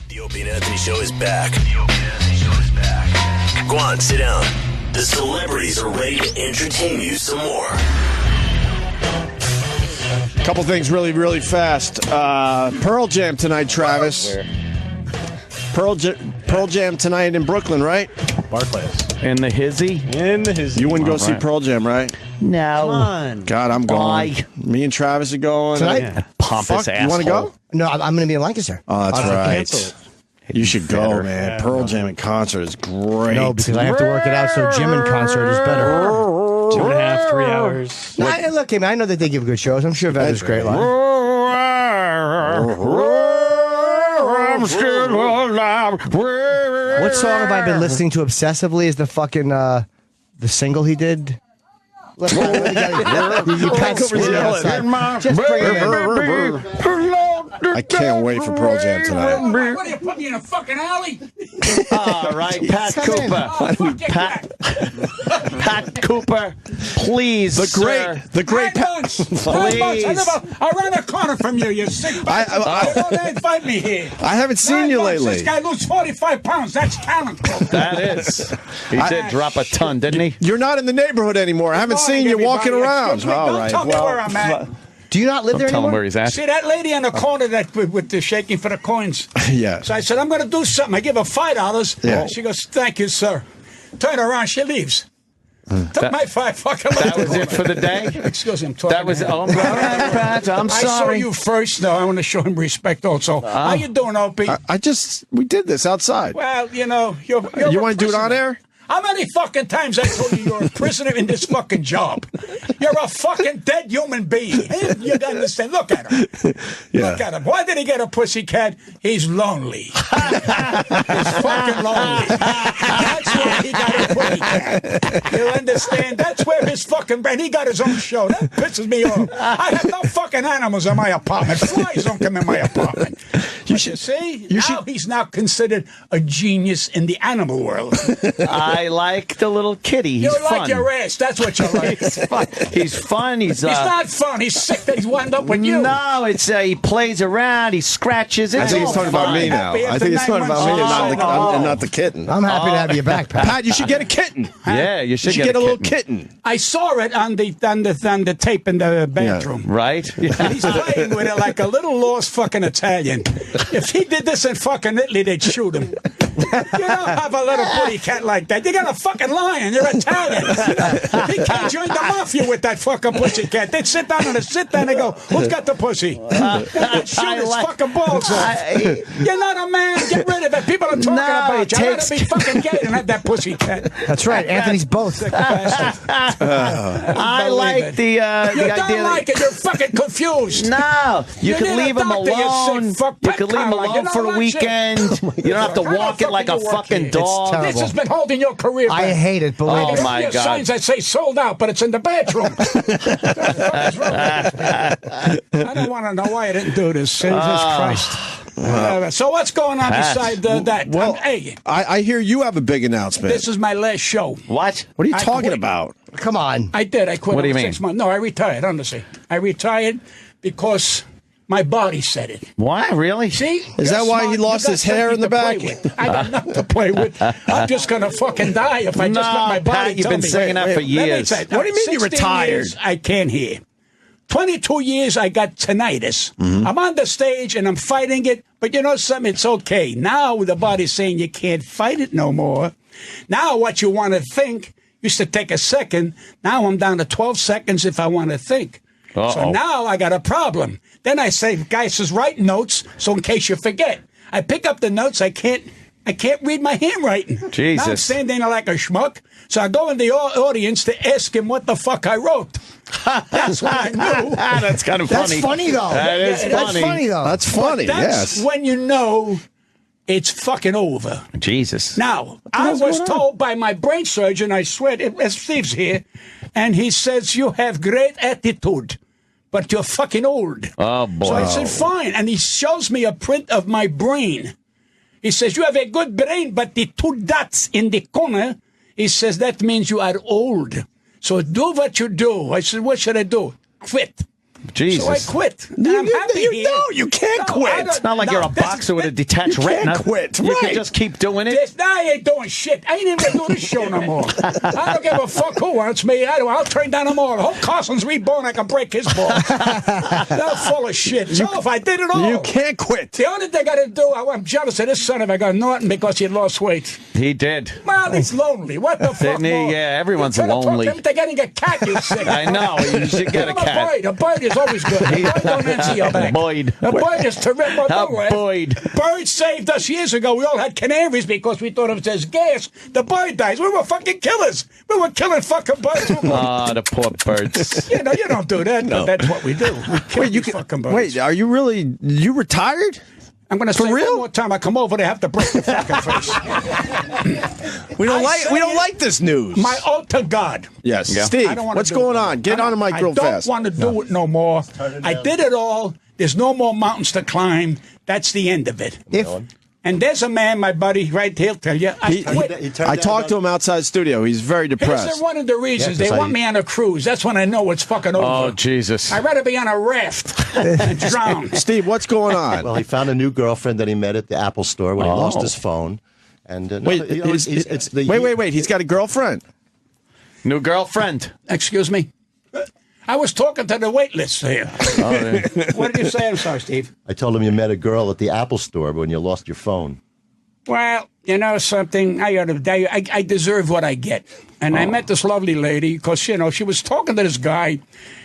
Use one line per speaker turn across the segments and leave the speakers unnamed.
The Opie and Anthony Show is back. Go on, sit down. The celebrities are ready to entertain you some more.
Couple things really, really fast. Pearl Jam tonight, Travis. Pearl Jam tonight in Brooklyn, right?
Barclays.
In the hizzy?
You wouldn't go see Pearl Jam, right?
No.
Come on.
God, I'm going.
Why?
Me and Travis are going.
Tonight?
Yeah. Pompous asshole.
You want to go?
No, I'm going to be in Lancaster.
Oh, that's
Cancel
right.
it.
You should go,
Better.
man.
Yeah,
Pearl Jam in concert is great.
No, because I have to work it out, so Jim in concert is better.
2.5, 3 hours.
Look, I know that they give good shows. I'm sure Veda's great live.
I'm still alive.
What song have I been listening to obsessively? Is the fucking the single he did? You can't scream outside. Just bring it in.
I can't wait for Pearl Jam tonight.
What are you putting me in a fucking alley?
All right, Pat Cooper. Pat Cooper, please,
The great
Pat.
Please.
I ran a corner from you, you sick bastard. Don't invite me here.
I haven't seen you lately.
This guy lose 45 pounds. That's talent.
That is. He did drop a ton, didn't he?
You're not in the neighborhood anymore. I haven't seen you walking around.
Excuse me,
All
don't
right.
tell me where I'm at.
Do you not live there
Tell him
anymore?
where he's at.
See that lady in the corner that with the shaking for the coins?
Yeah.
So I said, I'm going to do something. I give her $5.
Yeah.
She goes, thank you, sir. Turn around, she leaves. Took my $5 fucking
That was it for the day?
Excuse me, I'm talking.
That was
to
all
him.
right, Pat. I'm
I saw
sorry.
you first, though. I want to show him respect also. How you doing, Opie?
We did this outside.
Well, you know, you're
You
a
want to do it on
prisoner.
air?
How many fucking times I told you you're a prisoner in this fucking job? You're a fucking dead human being. You understand? Look at him.
Yeah.
Look at him. Why did he get a pussycat? He's lonely. He's fucking lonely. That's why he got a pussycat. You understand? That's where his fucking brain. He got his own show. That pisses me off. I have no fucking animals in my apartment. Flies don't come in my apartment. You see? He's now considered a genius in the animal world.
I like the little kitty. He's
You
fun.
like your ass. That's what you like.
He's fun. He's fun. He's
not fun. He's sick that he's wound up with you.
No, it's he plays around. He scratches.
I
It's
think he's
all
talking about
fun.
me now.
Happy
I think he's
after
talking
9
about me
months.
and not the kitten.
I'm happy to have you back, Pat.
Pat, you should get a kitten.
Yeah, you should
get a little kitten.
I saw it on the tape in the bathroom.
Right? Yeah.
He's playing with it like a little lost fucking Italian. If he did this in fucking Italy, they'd shoot him. You don't have a little pretty cat like that. You got a fucking lion. You're Italian. He can't join the mafia with that fucking pussy cat. They'd sit down and go, who's got the pussy? They'd shoot his fucking balls off. You're not a man. Get rid of it. People are talking about you. I'd rather be fucking gay than have that pussy cat.
That's right. Anthony's both.
Sick bastard.
I like the
You
idea
don't like it. You're fucking confused.
No, you
You
can
need a
leave him
doctor, you
alone.
sick fuck.
You can leave him
Like, you
alone
know
for the
what,
weekend. You don't have to
How the
walk it
fuck
like
do
a
you work
fucking
here?
dog.
terrible.
This has been holding your career back.
I hate it, believe
Oh,
me.
my
There's
God.
signs that say sold out, but it's in the bathroom. What the fuck is wrong with this people? I don't want to know why I didn't do this. Jesus Christ. So what's going on
Pat.
beside that?
Well,
Hey,
I hear you have a big announcement.
this is my last show.
What?
What are you
I
talking
quit.
about?
Come on.
I did. I quit.
What do you
over
mean?
6 months. No, I retired. Honestly, I retired because my body said it.
What? Really?
See?
Is that
You're
why he
smart.
lost
You got
his hair in the
something to
back?
play with. I got nothing to play with. I'm just going to fucking die if I just
No,
let my body
Pat, you've
tell
been
me.
saying that for
Let me
years.
say-
What do you mean you
16
retired?
years, I can't hear. 22 years, I got tinnitus. I'm on the stage and I'm fighting it, but you know something? It's okay. Now the body's saying you can't fight it no more. Now what you want to think used to take a second. Now I'm down to 12 seconds if I want to think.
Uh-oh.
So now I got a problem. Then I say, the guy says, write notes, so in case you forget. I pick up the notes, I can't read my handwriting.
Jesus.
Now I'm standing there like a schmuck. So I go in the audience to ask him what the fuck I wrote. That's what I knew.
That's kind of
That's
funny.
funny, though.
That is
That's
funny.
funny, though.
That's funny,
That's
yes.
when you know it's fucking over.
Jesus.
Now, I was told by my brain surgeon, I swear, Steve's here, and he says, you have great attitude, but you're fucking old.
Oh, boy.
So I said, fine. And he shows me a print of my brain. He says, you have a good brain, but the 2 dots in the corner, he says, that means you are old. So do what you do. I said, what should I do? Quit.
Jesus.
So I quit. And I'm happy here.
No, you can't quit.
It's not like you're a boxer with a detached
you can't
retina.
quit,
You
right.
can just keep doing it.
I ain't doing shit. I ain't even gonna do this show no more. I don't give a fuck who wants me. I'll turn down them all. I hope Carson's reborn. I can break his balls. They're full of shit. So if I did it all.
You can't quit.
The only thing I gotta do, I'm jealous of this son of a gun, Norton, because he lost weight.
He did.
Well, he's lonely. What the fuck?
Didn't he?
more?
Yeah, everyone's
You're trying to
lonely.
Talk to him, they're getting a cat, you sick.
I know. You should get a cat.
A bird is always good. A bird don't answer your back.
Boyd.
A bird is terrific.
Boyd.
Birds saved us years ago. We all had canaries because we thought if there's gas, the bird dies. We were fucking killers. We were killing fucking birds.
The poor birds.
You don't do that. No. But that's what we do. We kill these fucking birds.
Wait, are you really? You retired?
I'm going to say
real?
one more time. I come over, they have to break the fucking face.
We don't
I
like this news.
My oath to God.
Yes,
Yeah.
Steve.
I don't wanna
What's
do
going
it.
on? Get on the mic real fast.
I don't want to do it no more. I did it all. There's no more mountains to climb. That's the end of it. And there's a man, my buddy, right here, he'll tell you.
I talked to him outside studio. He's very
Here's
depressed.
one of the reasons they want me on a cruise. That's when I know it's fucking over.
Oh, Jesus.
I'd rather be on a raft and drown.
Steve, what's going on?
Well, he found a new girlfriend that he met at the Apple store when he lost his phone. And
Wait, wait. He's got a girlfriend.
New girlfriend.
Excuse me? I was talking to the wait list here. What did you say? I'm sorry, Steve.
I told him you met a girl at the Apple store when you lost your phone.
Well, you know something? I deserve what I get. And I met this lovely lady because, she was talking to this guy,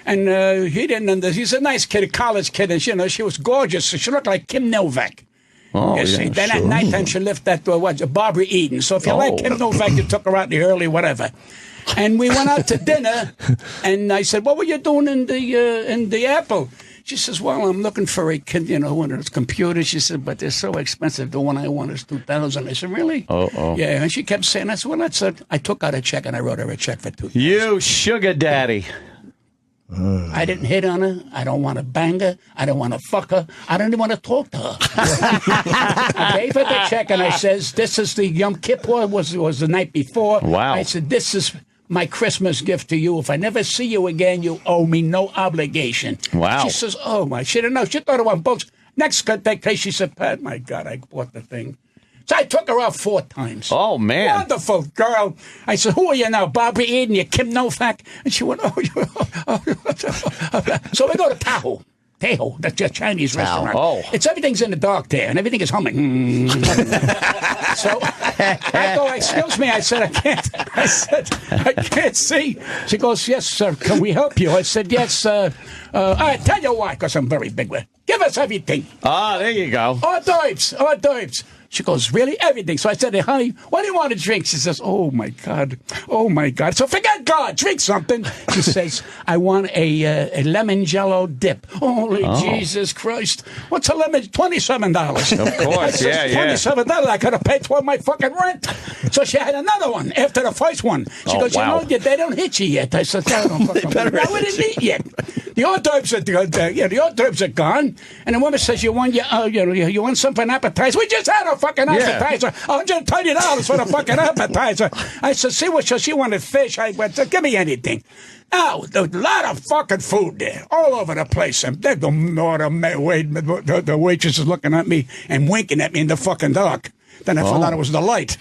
and he didn't understand. He's a nice kid, a college kid, and, she was gorgeous. She looked like Kim Novak.
Oh,
You see, then at nighttime she left that Barbara Eden. So if you like Kim Novak, you took her out the early, whatever. And we went out to dinner, and I said, "What were you doing in the Apple?" She says, "Well, I'm looking for a kid, one of those computers." She said, "But they're so expensive. The one I want is $2,000." I said, "Really?"
Oh.
Yeah, and she kept saying, "I said, well, that's it." I took out a check and I wrote her a check for $2,000.
You sugar daddy.
I didn't hit on her. I don't want to bang her. I don't want to fuck her. I don't even want to talk to her. I gave her the check and I says, "This is the Yom Kippur was the night before."
Wow.
I said, "This is my Christmas gift to you. If I never see you again, you owe me no obligation."
Wow.
She says, "Oh my!" She didn't know. She thought it was boats. Next day, she said, "Pat, my God, I bought the thing." So I took her out 4 times.
Oh, man.
Wonderful girl. I said, "Who are you now, Barbara Eden? You Kim Novak?" And she went, "Oh." So we go to Teho, that's a Chinese restaurant.
Oh.
Everything's in the dark there, and everything is humming. So I go, "Excuse me," I said, I can't see. She goes, "Yes, sir, can we help you?" I said, "Yes, I tell you why, because I'm very big with it. Give us everything.
There you go.
Hors d'oeuvres. She goes, "Really? Everything?" So I said, "Hey, honey, what do you want to drink?" She says, "Oh, my God. Oh, my God." So forget God. Drink something. She says, "I want a lemon jello dip." Holy Jesus Christ. What's a lemon? $27.
Of course, yeah.
$27. I could have paid for my fucking rent. So she had another one after the first one. She goes,
wow.
"They don't hit you yet." I said, "I don't fucking I wouldn't eat yet." The hors d'oeuvres are gone. And the woman says, "You want you want some for an appetizer?" We just had a fucking appetizer. $120 for the fucking appetizer. I said, "See what she wanted fish." I went, "Give me anything." Now, a lot of fucking food there, all over the place. And the waitress is looking at me and winking at me in the fucking dark. Then I found out it was the light.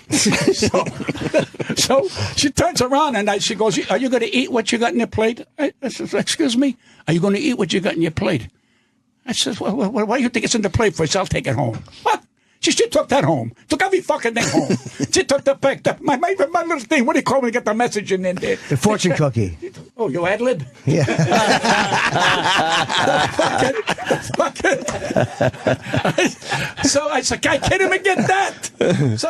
So she turns around and she goes, "Are you going to eat what you got in your plate?" I said, "Excuse me? Are you going to eat what you got in your plate?" I said, "Well, why do you think it's in the plate for? I'll take it home." What? She took that home. Took every fucking thing home. She took the pack. My little thing. What do you call me to get the message in there?
The fortune cookie.
Oh, you ad-lib?
Yeah.
So I said, "I can't even get that." So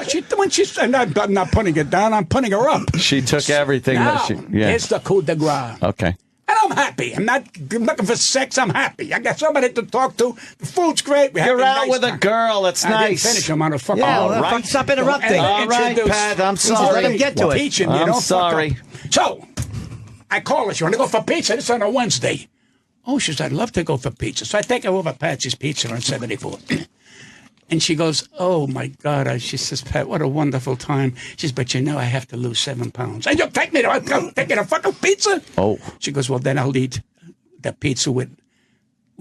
I'm not putting it down. I'm putting her up.
She took everything
Now,
yeah.
here's the coup de grace.
Okay.
And I'm happy. I'm not looking for sex. I'm happy. I got somebody to talk to. The food's great.
You're out with a girl. That's
I
nice.
didn't finish him on a fucking.
Yeah, stop interrupting.
All right, Pat, I'm sorry.
Let him get to it.
Teaching,
I'm sorry.
So I call her. "You want to go for pizza?" This on a Wednesday. Oh, she says, "I'd love to go for pizza." So I take her over Patsy's Pizza on 74. And she goes, "Oh, my God." She says, "Pat, what a wonderful time." She says, "But I have to lose 7 pounds." And you take me to a fucking pizza?
Oh.
She goes, "Well, then I'll eat the pizza with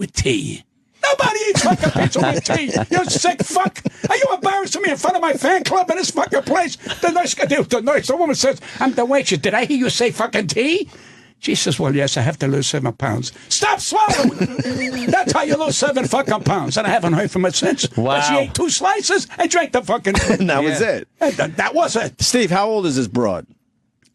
with tea. Nobody eats fucking pizza with tea. You sick fuck. Are you embarrassing me in front of my fan club in this fucking place? The woman says, I'm the waitress. Did I hear you say fucking tea? She says, well, yes, I have to lose 7 pounds. Stop swallowing. That's how you lose 7 fucking pounds. And I haven't heard from her since.
Wow.
But she ate 2 slices and drank the fucking tea.
And that was it.
That was it.
Steve, how old is this broad?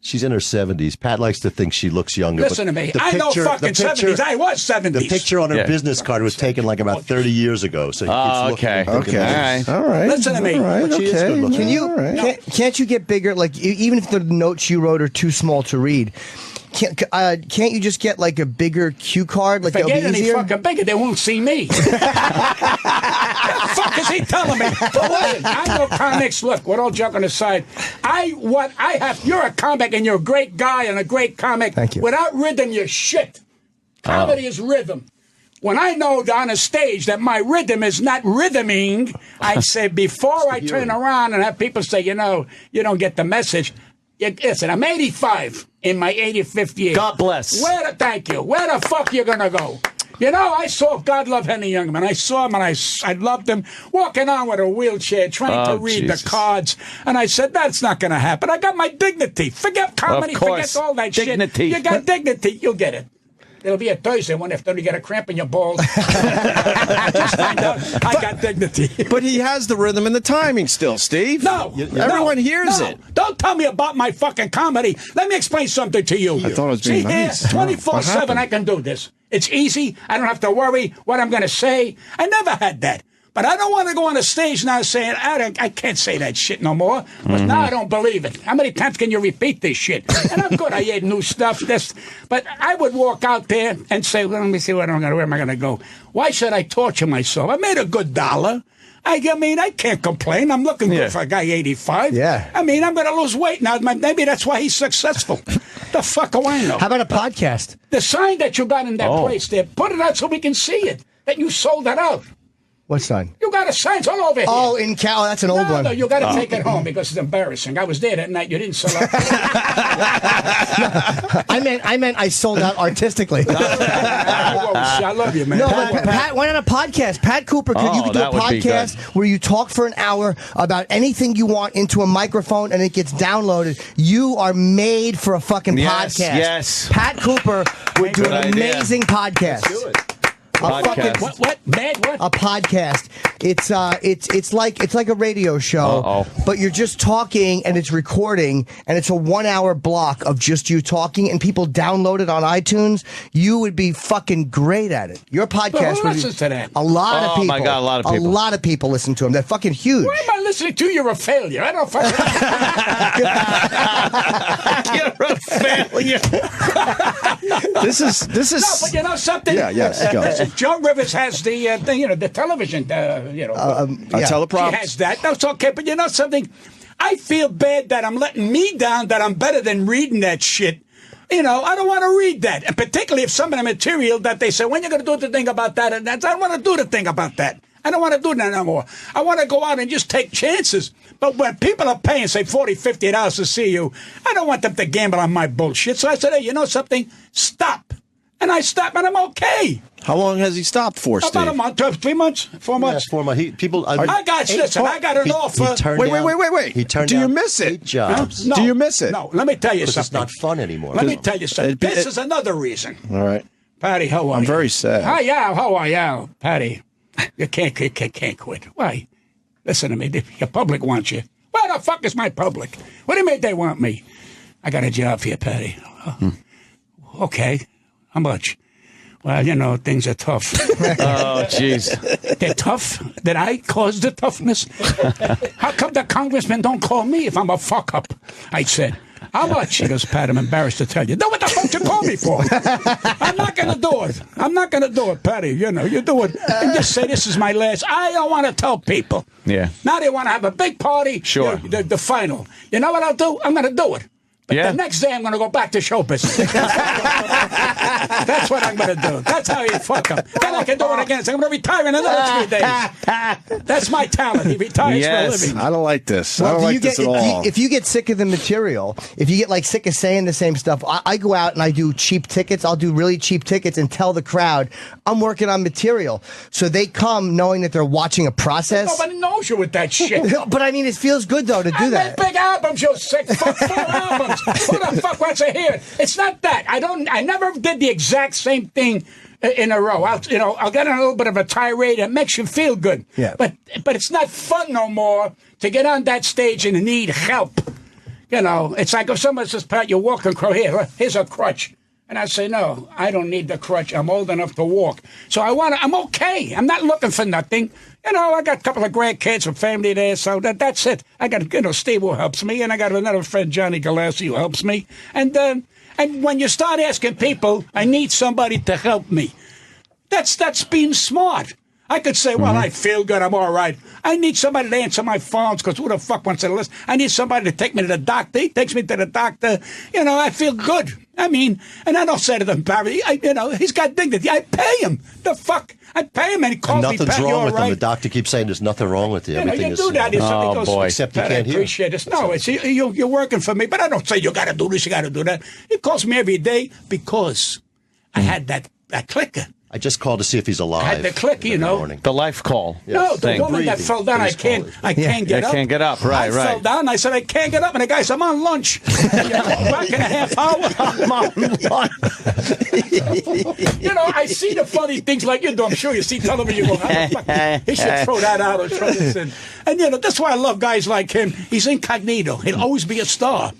She's in her 70s. Pat likes to think she looks younger.
Listen to me. I know fucking 70s. I was 70s.
The picture on her business card was taken like about 30 years ago. So
okay.
All right.
Listen to me.
All right.
She is good looking.
Can you? Can't you get bigger? Like even if the notes you wrote are too small to read, can't you just get like a bigger cue card? Like
if I get any
easier?
fucking bigger, they won't see me. What the fuck is he telling me? But listen, I know comics. Look, with all joking aside, you're a comic and you're a great guy and a great comic.
Thank you.
Without rhythm, you're shit. Comedy is rhythm. When I know on a stage that my rhythm is not rhythming, I say before I turn around and have people say, you don't get the message. Listen, I'm 85 in my 85th year.
God bless.
Thank you. Where the fuck you gonna go? I saw God Love Henny Youngman. I saw him and I loved him walking on with a wheelchair, trying to read the cards. And I said, that's not gonna happen. I got my dignity. Forget comedy. Forget all that
dignity.
shit. You got dignity. You'll get it. It'll be a Thursday one after you get a cramp in your balls. Just find out I got dignity.
But he has the rhythm and the timing still, Steve.
No.
Everyone hears it.
Don't tell me about my fucking comedy. Let me explain something to you.
I thought it was being nice.
See here, 24/7 I can do this. It's easy. I don't have to worry what I'm going to say. I never had that. But I don't want to go on a stage now saying, I can't say that shit no more. But now I don't believe it. How many times can you repeat this shit? And I'm good. I ate new stuff. But I would walk out there and say, well, let me see where am I going to go? Why should I torture myself? I made a good $1. I mean, I can't complain. I'm looking good for a guy 85.
Yeah.
I mean, I'm going to lose weight now. Maybe that's why he's successful. The fuck do I know?
How about a podcast?
The sign that you got in that place there, put it out so we can see it. That you sold it out.
What sign?
You got a sign all over here.
Oh, in Cal. That's an old one.
No, you got to take it home because it's embarrassing. I was there that night. You didn't sell out.
I meant I sold out artistically.
I love you, man.
No, but Pat went on a podcast. Pat Cooper, you could do a podcast where you talk for an hour about anything you want into a microphone and it gets downloaded. You are made for a fucking podcast.
Yes.
Pat Cooper would do an amazing podcast.
Let's do it.
What? What?
A podcast. It's like a radio show, but you're just talking and it's recording and it's a 1 hour block of just you talking and people download it on iTunes. You would be fucking great at it. Your podcast.
Who listens to that?
A lot of people.
Oh my God, a lot of people.
A lot of people listen to them. They're fucking huge.
Why am I listening to? You're a failure. I don't fucking.
You're a failure.
This is.
No, but you know something.
Yeah. Yes. Go.
Joan Rivers has the television.
Teleprompter.
She has that. That's okay. But you know something? I feel bad that I'm letting me down. That I'm better than reading that shit. I don't want to read that, and particularly if some of the material that they say, when you're going to do the thing about that and that, I don't want to do the thing about that. I don't want to do that no more. I want to go out and just take chances. But when people are paying, say, $40, $50 to see you, I don't want them to gamble on my bullshit. So I said, hey, you know something? Stop. And I stopped, and I'm okay.
How long has he stopped for, Steve?
About a month, 3 months, 4 months.
Yeah, 4 months.
I got an offer.
Wait.
He turned
Do you
down
miss it?
8 jobs.
No,
Do you miss it?
No, let me tell you
Because it's
something.
not fun anymore.
Let me tell you something. This is another reason.
All right.
Patty, how are you?
I'm very sad.
Hi, how are you, Patty? You can't quit. Why? Listen to me. Your public wants you. Where the fuck is my public? What do you mean they want me? I got a job for you, Patty. Okay. How much? Well, things are tough.
Oh, jeez.
They're tough? Did I cause the toughness? How come the congressman don't call me if I'm a fuck-up? I said, how much? He goes, Pat, I'm embarrassed to tell you. No, what the fuck you call me for? I'm not going to do it. I'm not going to do it, Patty. You do it. And just say, this is my last. I don't want to tell people.
Yeah.
Now they want to have a big party.
Sure.
The final. You know what I'll do? I'm going to do it. But the next day, I'm going to go back to show business. That's what I'm going to do. That's how you fuck him. Then I can do it again. So I'm going to retire in another 3 days. That's my talent. He retires for a living.
I don't like this.
Well,
I don't like this at all.
If you get sick of the material, if you get like sick of saying the same stuff, I go out and I do cheap tickets. I'll do really cheap tickets and tell the crowd I'm working on material. So they come knowing that they're watching a process.
Nobody knows you with that shit.
But I mean, it feels good though to do that.
I make big albums, you sick fuck. 4 albums. Who the fuck wants to hear it? It's not that. I never did the exact same thing in a row. I'll get on a little bit of a tirade. It makes you feel good.
Yeah.
But it's not fun no more to get on that stage and need help. It's like if someone says, Pat, you're walking, here's a crutch. And I say, no, I don't need the crutch. I'm old enough to walk. So I'm okay. I'm not looking for nothing. I got a couple of grandkids and family there, so that's it. I got, Steve who helps me, and I got another friend, Johnny Galassi, who helps me. And when you start asking people, I need somebody to help me, that's being smart. I could say, well, I feel good, I'm all right. I need somebody to answer my phones, because who the fuck wants to listen? I need somebody to take me to the doctor. He takes me to the doctor. I feel good. I mean, and I don't say to them, Barry, he's got dignity. I pay him. The fuck? I pay him, and he calls me,
nothing's
Pat,
wrong with
right?
him. The doctor keeps saying there's nothing wrong with you. Everything
you
is.
do that.
boy.
Except you
Pat,
can't
I
hear.
appreciate it. No, it's you're working for me, but I don't say you got to do this, you got to do that. He calls me every day because I had that clicker.
I just called to see if he's alive.
I had the click,
morning.
The life call.
No, the
thing.
woman that
Breathing.
fell down, I can't get up.
I can't get up. Right,
I fell down. I said, I can't get up. And the guy said, I'm on lunch. Back in a half hour. I'm on lunch. I see the funny things like you do. I'm sure you see television. You go, how the fuck? He should throw that out or throw this in. And, that's why I love guys like him. He's incognito. He'll always be a star.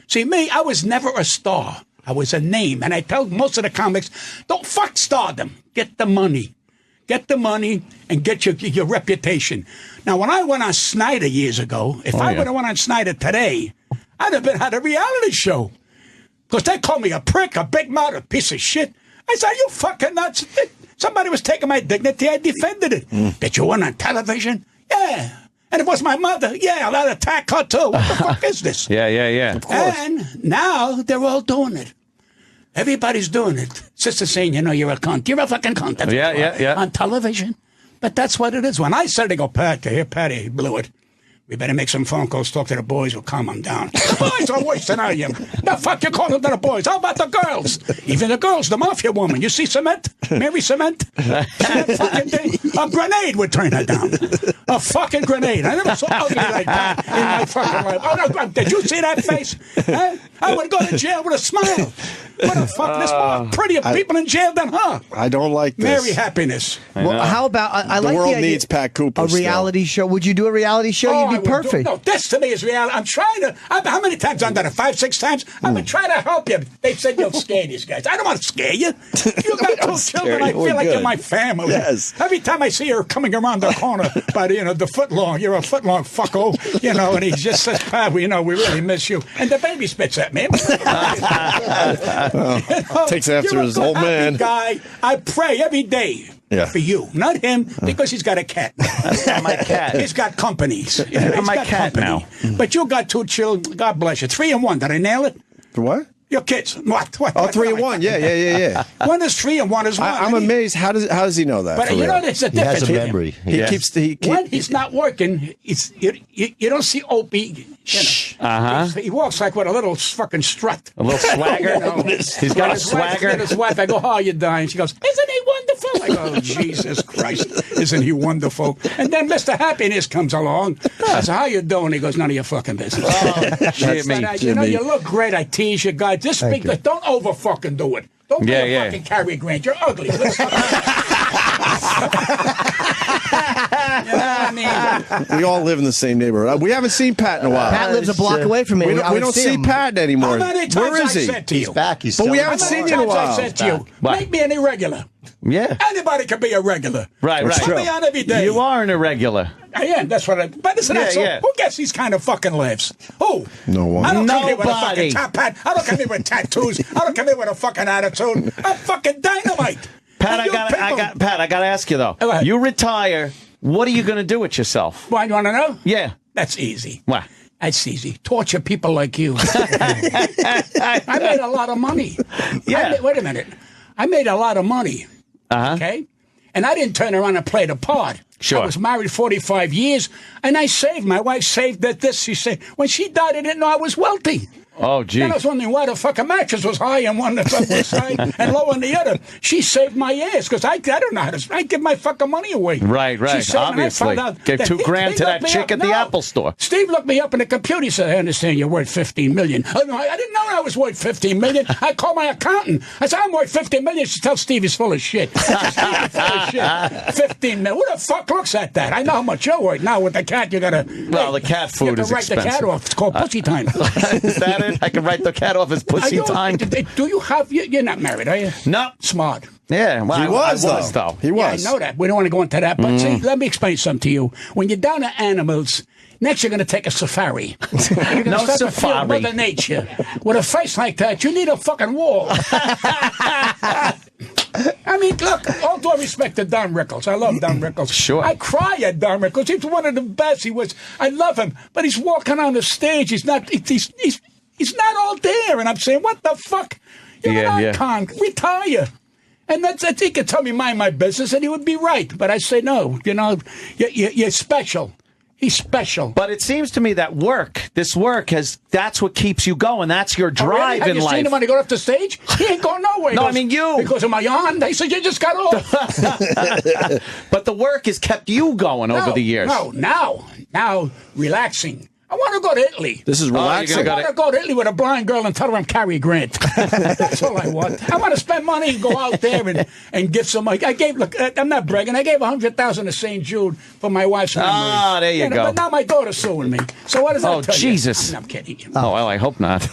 See, me, I was never a star. I was a name. And I tell most of the comics, don't fuck stardom. Get the money. Get the money and get your reputation. Now, when I went on Snyder years ago, if I would have went on Snyder today, I'd have had a reality show. Because they called me a prick, a big mouth, a piece of shit. I said, are you fucking nuts? Somebody was taking my dignity. I defended it. Did you want on television? Yeah. And it was my mother. Yeah, I'll attack her too. What the fuck is this?
Yeah.
Of course. And now they're all doing it. Everybody's doing it. Sister saying, you're a cunt. You're a fucking cunt. That's
Yeah.
On television. But that's what it is. When I said, they go, Patty, he blew it. We better make some phone calls, talk to the boys, we'll calm them down. The boys are worse than I am. The fuck you call them to the boys? How about the girls? Even the girls, the mafia woman. You see Cement? Mary Cement? That fucking thing? A grenade would turn her down. A fucking grenade. I never saw ugly like that in my fucking life. Oh, no, did you see that face? Huh? I would go to jail with a smile. What the fuck? There's more prettier people in jail than her.
I don't like this.
Mary Happiness.
Well, how about I
The
like
world
the idea,
needs Pat Cooper
a reality show. Would you do a reality show? You'd be perfect.
No, this to me is reality. I'm trying to. How many times I've done it? 5, 6 times. I've been trying to help you. They said you'll scare these guys. I don't want to scare you. You got 2 children. I feel like you're my family.
Yes.
Every time I see her coming around the corner by the footlong, you're a footlong fucko. And he just says, "Pat, we really miss you." And the baby spits at me.
Takes after
You're a
his old
happy
man.
guy. I pray every day.
Yeah.
For you, not him, because he's got a cat.
That's not my cat.
He's got companies.
I'm my cat now.
But you got 2 children. God bless you. 3 and 1. Did I nail it?
For what?
Your kids. What?
Oh, 3 and 1. Yeah.
One is 3 and 1 is 1.
I'm amazed. How does he know that?
But
for real?
there's a
He has
difference.
a memory.
When he's not working, you don't see Opie. He walks like with a little fucking strut.
A little swagger. He's got a swagger.
And his wife, I go, how are you dying? She goes, isn't he wonderful? I go, Jesus Christ, isn't he wonderful? And then Mr. Happiness comes along. I said, how you doing? He goes, none of your fucking business.
Jimmy.
You look great. I tease you guys. Just speak. Don't over fucking do it. Don't be a fucking Cary Grant. You're ugly.
We all live in the same neighborhood. We haven't seen Pat in a while.
Pat lives a block away from me.
We don't see Pat anymore.
How many times
Where is
I
he?
said to you?
He's back. He's
But we
still-
haven't
How
seen
many
you in a
times I
while.
said to you, make me an irregular.
Yeah.
Anybody can be a regular.
Right.
Put me on every day.
You are an irregular.
I am. That's what I. But isn't that so?
Yeah.
Who gets these kind of fucking laughs? Who?
No one.
I don't come here with a
Nobody.
fucking top hat. I don't come here with tattoos. I don't come here with a fucking attitude. I'm fucking dynamite.
Pat,
And
I gotta ask you though.
Go ahead.
You retire. What are you gonna do with yourself?
Why, you want to know?
Yeah.
That's easy.
What?
That's easy. Torture people like you. I made a lot of money.
Yeah.
Wait a minute. I made a lot of money. Okay? And I didn't turn around and play the part.
Sure.
I was married 45 years, and I saved. My wife saved that this. She said, when she died, I didn't know I was wealthy.
Oh, gee.
Then I was wondering why the fucking mattress was high on one side and low on the other. She saved my ass because I don't know how to. I give my fucking money away.
Right.
She saved,
Obviously. Gave $2,000 to that chick at the Apple store.
Steve looked me up in the computer. He said, I understand you're worth $15 million. I didn't know I was worth $15 million. I called my accountant. I said, I'm worth $15 million. She tells Steve he's full of shit. Steve is full of shit. $15 million. Who the fuck looks at that? I know how much you're worth. Now with the cat, you got to.
Well, the cat food is expensive.
Write the cat off. It's called pussy time.
Is that it? I can write the cat off as pussy time.
Do you have? You're not married, are you?
No.
Smart.
Yeah, well,
He was,
though.
He was.
Yeah, I know that. We don't want to go into that. But see, let me explain something to you. When you're down to animals, next you're going to take a safari. You're going
No
to start to
safari.
feel Mother Nature. With a face like that, you need a fucking wall. I mean, look, all due respect to Don Rickles. I love Don Rickles.
Sure.
I cry at Don Rickles. He's one of the best. He was. I love him. But he's walking on the stage. He's not not all there. And I'm saying, what the fuck? You're an icon. Retire. And he could tell me mind my business, and he would be right. But I say, no, you're special. He's special.
But it seems to me that this work that's what keeps you going. That's your drive
Have
in
you
life.
seen him when he got off the stage? He ain't going nowhere.
No, I mean you.
Because of my yawn. They said you just got off.
But the work has kept you going over the years.
No, now relaxing. I want to go to Italy.
This is relaxing.
I want to go to Italy with a blind girl and tell her I'm Cary Grant. That's all I want. I want to spend money and go out there and give some money. I'm not bragging. I gave $100,000 to St. Jude for my wife's memory.
Ah, there you go.
But now my daughter's suing me. So what does that tell
Jesus.
you? I'm kidding you.
Oh, well, I hope not.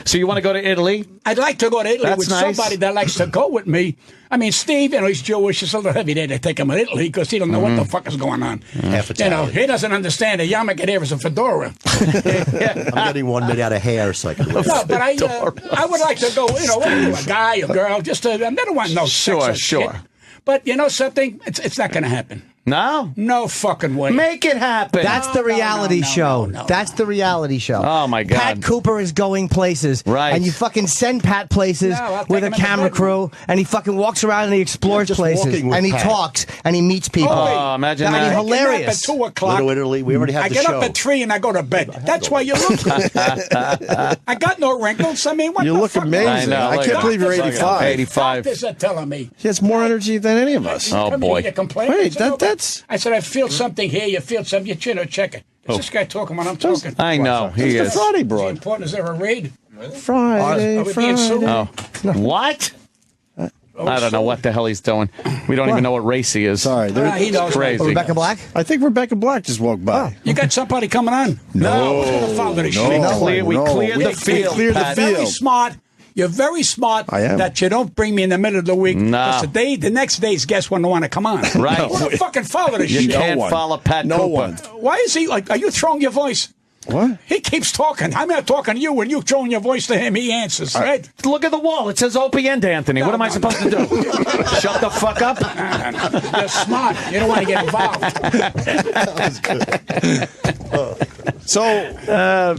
So you want to go to Italy?
I'd like to go to Italy
That's
with
nice.
somebody that likes to go with me. I mean, Steve, he's Jewish. It's a little heavy day to take him to Italy because he don't know what the fuck is going on.
Half Italian.
He doesn't understand a yarmulke there is a fedora.
I'm getting one made out of hair so I can wear
No,
it.
but I would like to go, a guy, a girl, just I don't want no sex or
Sure.
shit. But you know something? It's not going to happen.
No?
No fucking way.
Make it happen.
That's the reality show. That's the reality show.
Oh, my God.
Pat Cooper is going places.
Right.
And you fucking send Pat places
I'll
with
take
a
him in
camera
the bedroom.
crew, and he fucking walks around and he explores
just
places.
walking with
And he
Pat.
talks, and he meets people.
Oh, imagine
I mean,
that.
hilarious.
I get up at 2 o'clock.
Little Italy, we already have
I
the
get
show.
up at 3 and I go to bed. That's why you look good. I got no wrinkles. I mean, what
You
the
look
fuck?
amazing. I can't believe you're
Doctors
85.
85.
Doctors are telling me.
He has more energy than any of us.
Oh,
Come
boy.
here, you complain.
Wait,
I said, no,
that's-
I said, I feel something here. You feel something. You check it. Is this guy talking when I'm talking?
I know. He
It's
is.
the Friday
Is it
broad.
important? Is there a raid?
Friday,
Are we being sued?
Oh. What? I don't know what the hell he's doing. We don't even know what race he is.
Sorry.
He knows.
Crazy.
Rebecca Black?
I think Rebecca Black just walked by.
You got somebody coming on? No. We're gonna follow this shit.
We cleared the
We
field,
cleared the
Pat.
Very
field.
smart. You're very smart
I am.
that you don't bring me in the middle of the week.
No.
Because the next day's guests wouldn't want to come on.
Right.
We're gonna fucking follow this
You
shit.
can't
one.
follow Pat
No
Cooper.
one.
Why is he like, are you throwing your voice?
What?
He keeps talking. I'm not talking to you. When you throwing your voice to him, he answers, right?
Look at the wall. It says Opie and Anthony. What am I supposed to do? Shut the fuck up?
You're smart. You don't want to get involved.
So, I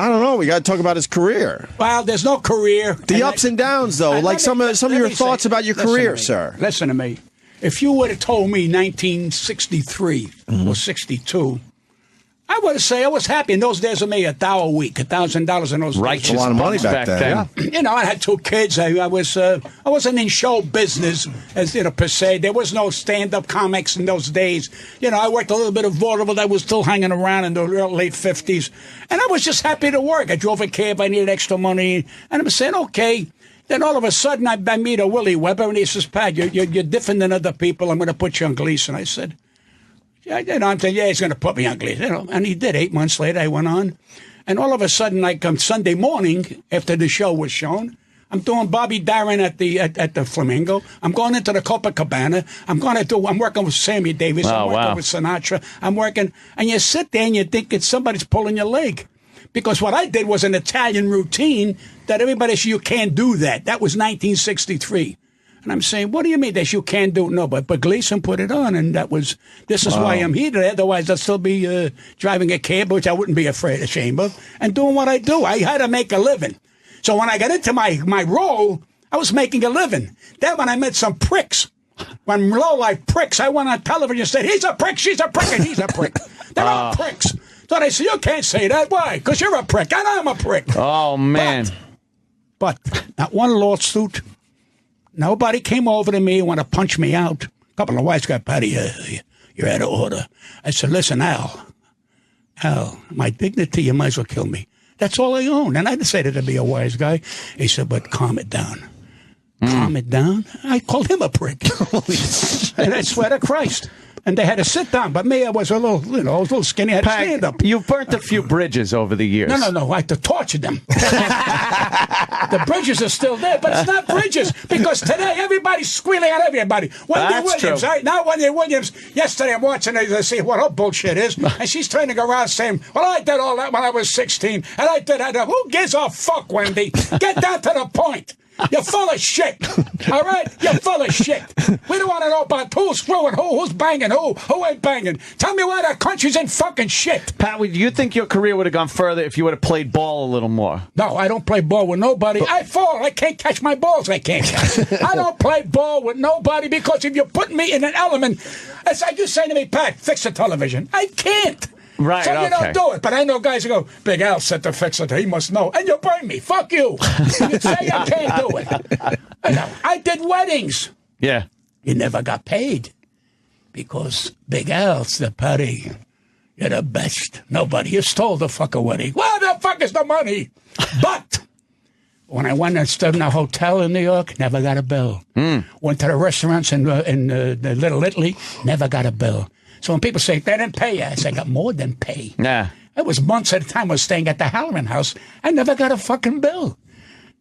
don't know. We got to talk about his career.
Well, there's no career.
The ups and downs, though. Like some of your thoughts about your career, sir.
Listen to me. If you would have told me 1963 or 62, I would say I was happy. In those days, I made $1 a week, $1,000 in those
Righteous
days.
A lot of money back then.
You know, I had 2 kids. I wasn't in show business, as per se. There was no stand-up comics in those days. You know, I worked a little bit of vaudeville that was still hanging around in the late 50s. And I was just happy to work. I drove a cab. I needed extra money. And I'm saying, okay. Then all of a sudden, I meet a Willie Weber, and he says, Pat, you're different than other people. I'm going to put you on Gleason. I said, I'm saying, he's going to put me on Gleason. And he did. 8 months later, I went on. And all of a sudden, like Sunday morning, after the show was shown, I'm doing Bobby Darin at the Flamingo. I'm going into the Copacabana. I'm working with Sammy Davis. I'm working with Sinatra. I'm working. And you sit there and you think somebody's pulling your leg. Because what I did was an Italian routine that everybody said, you can't do that. That was 1963. And I'm saying, what do you mean that you can't do it? No, but Gleason put it on, and this is why I'm here today. Otherwise, I'd still be driving a cab, which I wouldn't be ashamed of, and doing what I do. I had to make a living. So when I got into my role, I was making a living. Then when I met some pricks, when low-life pricks, I went on television and said, he's a prick, she's a prick, and he's a prick. They're all pricks. So they said, you can't say that. Why? Because you're a prick, and I'm a prick.
Oh, man.
But not one lawsuit. Nobody came over to me and want to punch me out. A couple of wives got, Patty, you're out of order. I said, listen, Al, my dignity, you might as well kill me. That's all I own. And I decided to be a wise guy. He said, but calm it down. Calm it down? I called him a prick. And I swear to Christ. And they had to sit down. But me, I was a little skinny. I had to stand up.
You've burnt a few bridges over the years.
No. I had to torture them. The bridges are still there, but it's not bridges. Because today, everybody's squealing at everybody. Wendy Williams, right? Now Wendy Williams, yesterday I'm watching her to see what her bullshit is. And she's turning around saying, well, I did all that when I was 16. And I did that. Who gives a fuck, Wendy? Get down to the point. You're full of shit. All right? You're full of shit. We don't want to know about who's screwing who's banging who ain't banging. Tell me why the country's in fucking shit.
Pat, do you think your career would have gone further if you would have played ball a little more?
No, I don't play ball with nobody. I fall. I can't catch my balls. I can't catch. I don't play ball with nobody because if you put me in an element, it's like you say to me, Pat, fix the television. I can't.
Right,
so you don't do it. But I know guys who go, Big Al said to fix it. He must know. And you burn me. Fuck you. You say I can't do it. I did weddings.
Yeah.
You never got paid. Because Big Al said, Patty, you're the best. Nobody. You stole the fucking wedding. Where the fuck is the money? But when I went and stayed in a hotel in New York, never got a bill. Went to the restaurants in Little Italy, never got a bill. So when people say, they didn't pay you, I say, I got more than pay.
Yeah.
It was months at a time I was staying at the Halloran House. I never got a fucking bill.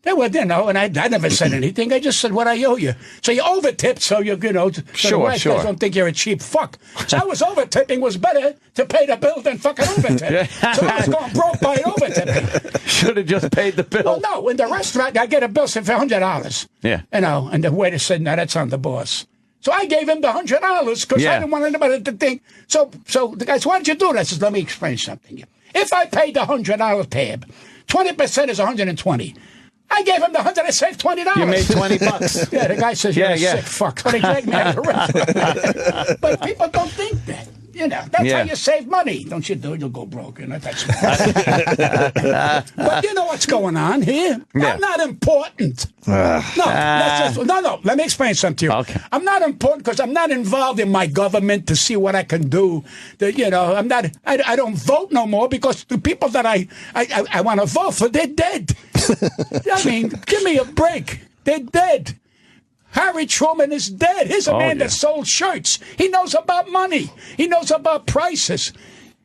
They were, and I never said anything. I just said what I owe you. So you over-tipped, so so the wife guys don't think you're a cheap fuck. So I was over-tipping was better to pay the bill than fucking over-tip. So I was going broke by over-tipping.
Should have just paid the bill.
Well, no, in the restaurant, I get a bill for $100.
Yeah.
And the waiter said, no, that's on the boss. So I gave him the $100 because I didn't want anybody to think. So the guy said, why did you do that? I said, let me explain something. If I paid the $100 tab, 20% is $120. I gave him the $100. I saved $20.
You made $20.
Yeah, the guy says, you're a sick fuck. So they dragged me out of the restaurant. But people don't think that. That's how you save money. Don't you do it, you'll go broke. That's but you know what's going on here? Yeah. I'm not important. No, let me explain something to you.
Okay.
I'm not important because I'm not involved in my government to see what I can do. I'm not. I don't vote no more because the people that I want to vote for, they're dead. I mean, give me a break. They're dead. Harry Truman is dead. He's a man that sold shirts. He knows about money. He knows about prices.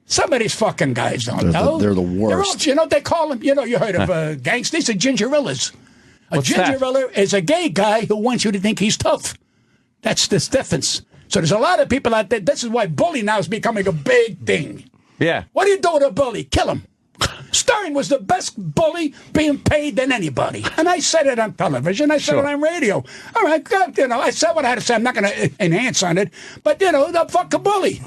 Some of these fucking guys don't know.
They're the worst.
They call them, you heard of gangsters. These are gingerillas.
What's
a gingerilla is a gay guy who wants you to think he's tough. That's the difference. So there's a lot of people out there. This is why bully now is becoming a big thing.
Yeah.
What do you do with a bully? Kill him. Stern was the best bully being paid than anybody. And I said it on television. I said it on radio. All right, I said what I had to say. I'm not going to enhance on it. But, the fucking bully.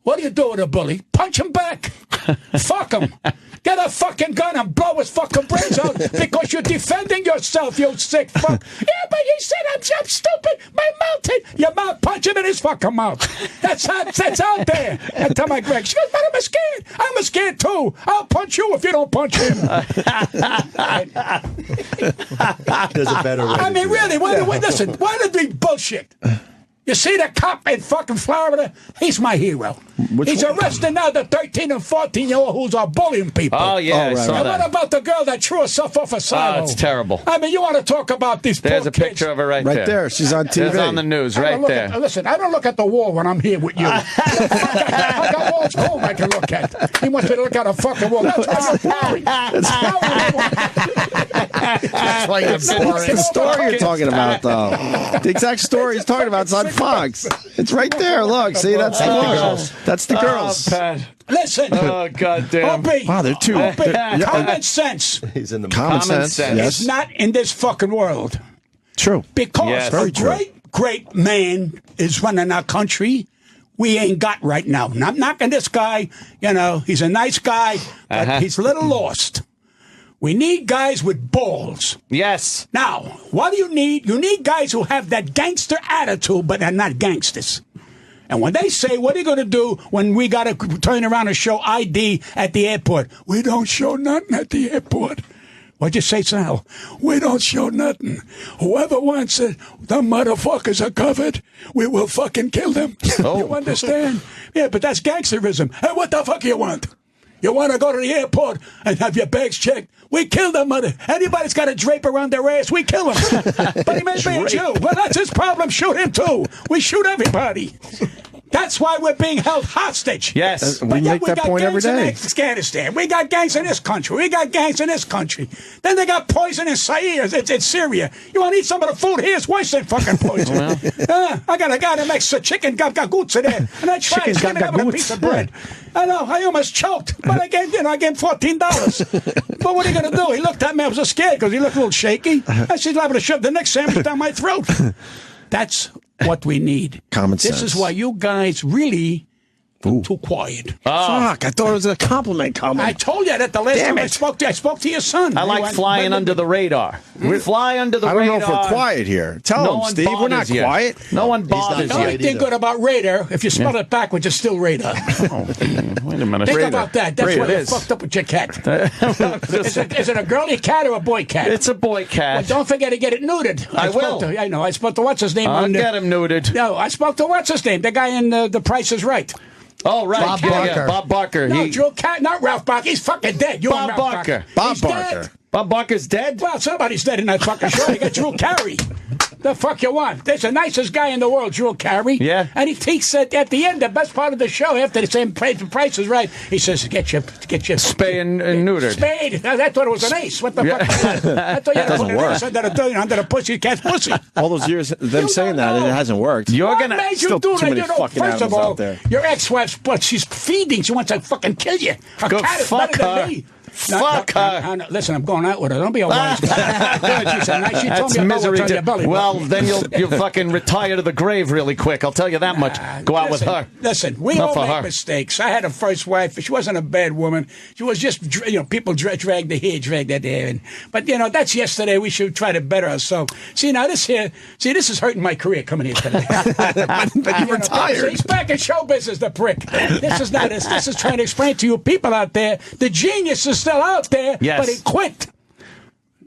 What do you do with a bully? Punch him back. Fuck him. Get a fucking gun and blow his fucking brains out because you're defending yourself, you sick fuck. Yeah, but you said I'm stupid. My mouth, your mouth, punch him in his fucking mouth. That's out there. I tell my Greg, she goes, but I'm scared. I'm scared too. I'll punch you if you don't punch him.
There's a better way.
I mean, really, listen, why did we bullshit? You see the cop in fucking Florida? He's my hero. He's arresting now the 13 and 14-year-old who's are bullying people.
Oh, yeah, I saw
and
that.
what about the girl that threw herself off a silo?
Oh, it's terrible.
I mean, you want to talk about these
There's
poor
a picture
kids.
of her right there.
Right there. She's on TV.
It's on the news right there.
Listen, I don't look at the wall when I'm here with you. I got walls home I can look at. He wants me to look at a fucking wall. That's why you're boring. That's
why you're boring.
The story you're talking about, though. The exact story he's talking about is on Fox. It's right there. Look, see, that's the girls. That's the girls.
Listen.
Oh, goddamn.
Opie.
Wow, they're two.
Common sense.
He's in the
Common sense.
sense.
Yes.
It's not in this fucking world.
True.
Because
Yes.
a
Very true.
great man is running our country. We ain't got right now. And I'm knocking this guy. You know, he's a nice guy, but he's a little lost. We need guys with balls.
Yes.
Now, what do you need? You need guys who have that gangster attitude, but they're not gangsters. And when they say, what are you going to do when we got to turn around and show ID at the airport? We don't show nothing at the airport. What'd you say, Sal? We don't show nothing. Whoever wants it, the motherfuckers are covered. We will fucking kill them.
Oh.
You understand? Yeah, but that's gangsterism. Hey, what the fuck you want? You want to go to the airport and have your bags checked? We kill them, mother. Anybody's got a drape around their ass, we kill them. But he may be a Jew. Well, that's his problem. Shoot him, too. We shoot everybody. That's why we're being held hostage.
Yes.
We make that point every day.
In Afghanistan. We got gangs in this country. We got gangs in this country. Then they got poison in Syria. It's Syria. You want to eat some of the food here? It's worse than fucking poison. I got a guy that makes a chicken gagagoots in there. And I tried to have a piece of bread. I know. I almost choked. But I gave him $14. But what are you going to do? He looked at me. I was scared because he looked a little shaky. And she's liable to shove the next sandwich down my throat. That's what we need.
Common sense.
This is why you guys really too quiet.
Fuck, I thought it was a compliment coming.
I told you that the last
Damn
time
it.
I spoke to your son.
I like flying under the radar. We fly under the
I don't
radar.
know if we're quiet here. Tell
No
him,
one
Steve. We're not
bothers you.
quiet.
No one bothers
The
you.
only thing good about radar, if you spell it backwards, it's still radar.
Wait a minute.
Think
Radar.
about that. That's
Radar.
why
It
you're
is.
fucked up with your cat. Is it a girly cat or a boy cat?
It's a boy cat.
Well, don't forget to get it neutered.
I will.
I know. I spoke to what's his name.
I'll get him neutered.
No, I spoke to what's his name. The guy in The Price is Right.
Oh, right.
Bob
Yeah,
Barker.
yeah. Bob Barker.
No, Drew Cat, not Ralph Barker. He's fucking dead. You
Bob
and Ralph
Barker.
Bob
He's
Barker.
dead.
Bob Barker's dead?
Well, somebody's dead in that fucking show. You got Drew Carey. The fuck you want? There's the nicest guy in the world, Drew Carey.
Yeah.
And he said at the end, the best part of the show, after the same Price is Right, he says, get your
Spay and neutered.
spade. I thought it was an ace. What the fuck? Is that? I thought you had to put an
work.
ace under the pussycat's pussy.
All those years, them
You
saying
don't
that,
know.
it hasn't worked.
You're
What
gonna
made you
still
do
too
that?
many
You know,
fucking
first of
animals
all,
out there.
your ex-wife's, but she's feeding. She wants to fucking kill you. Her
Go
cat is
fuck
better
her.
than me.
Fuck her.
Listen, I'm going out with her. Don't be a wise guy. Good, she said, nice. She told
That's
me about
misery.
what's on your belly
Well,
button.
then you'll fucking retire to the grave really quick. I'll tell you that much. Go out with her.
Listen, we
Not
all
for
make
her.
mistakes. I had a first wife. She wasn't a bad woman. She was just, people drag the hair, drag that hair. But, that's yesterday. We should try to better ourselves. See, now this is hurting my career coming here today.
But you retired.
He's back in show business, the prick. This is not this. This is trying to explain to you people out there, the genius is still out there,
Yes.
but he quit.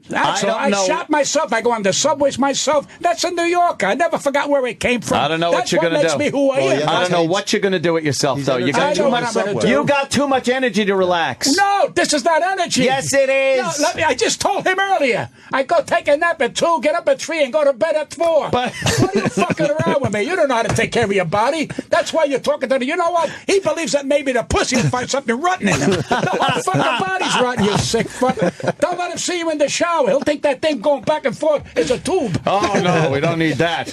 That's
I
all.
don't
I
know.
shot myself. I go on the subways myself. That's in New York. I never forgot where it came from.
I don't know
That's
what you're going to
makes
do.
me who I am.
I don't know what you're going to do with yourself, though. You
I
got
know
too
what
much.
I'm gonna do.
You got too much energy to relax.
No, this is not energy.
Yes, it is.
No, I just told him earlier. I go take a nap at 2, get up at 3, and go to bed at 4.
But-
What are you fucking around with me? You don't know how to take care of your body. That's why you're talking to me. You know what? He believes that maybe the pussy will find something rotten in him. The whole fucking body's rotten, you sick fuck. Don't let him see you in the shower. He'll think that thing going back and forth is a tube.
Oh, no, we don't need that.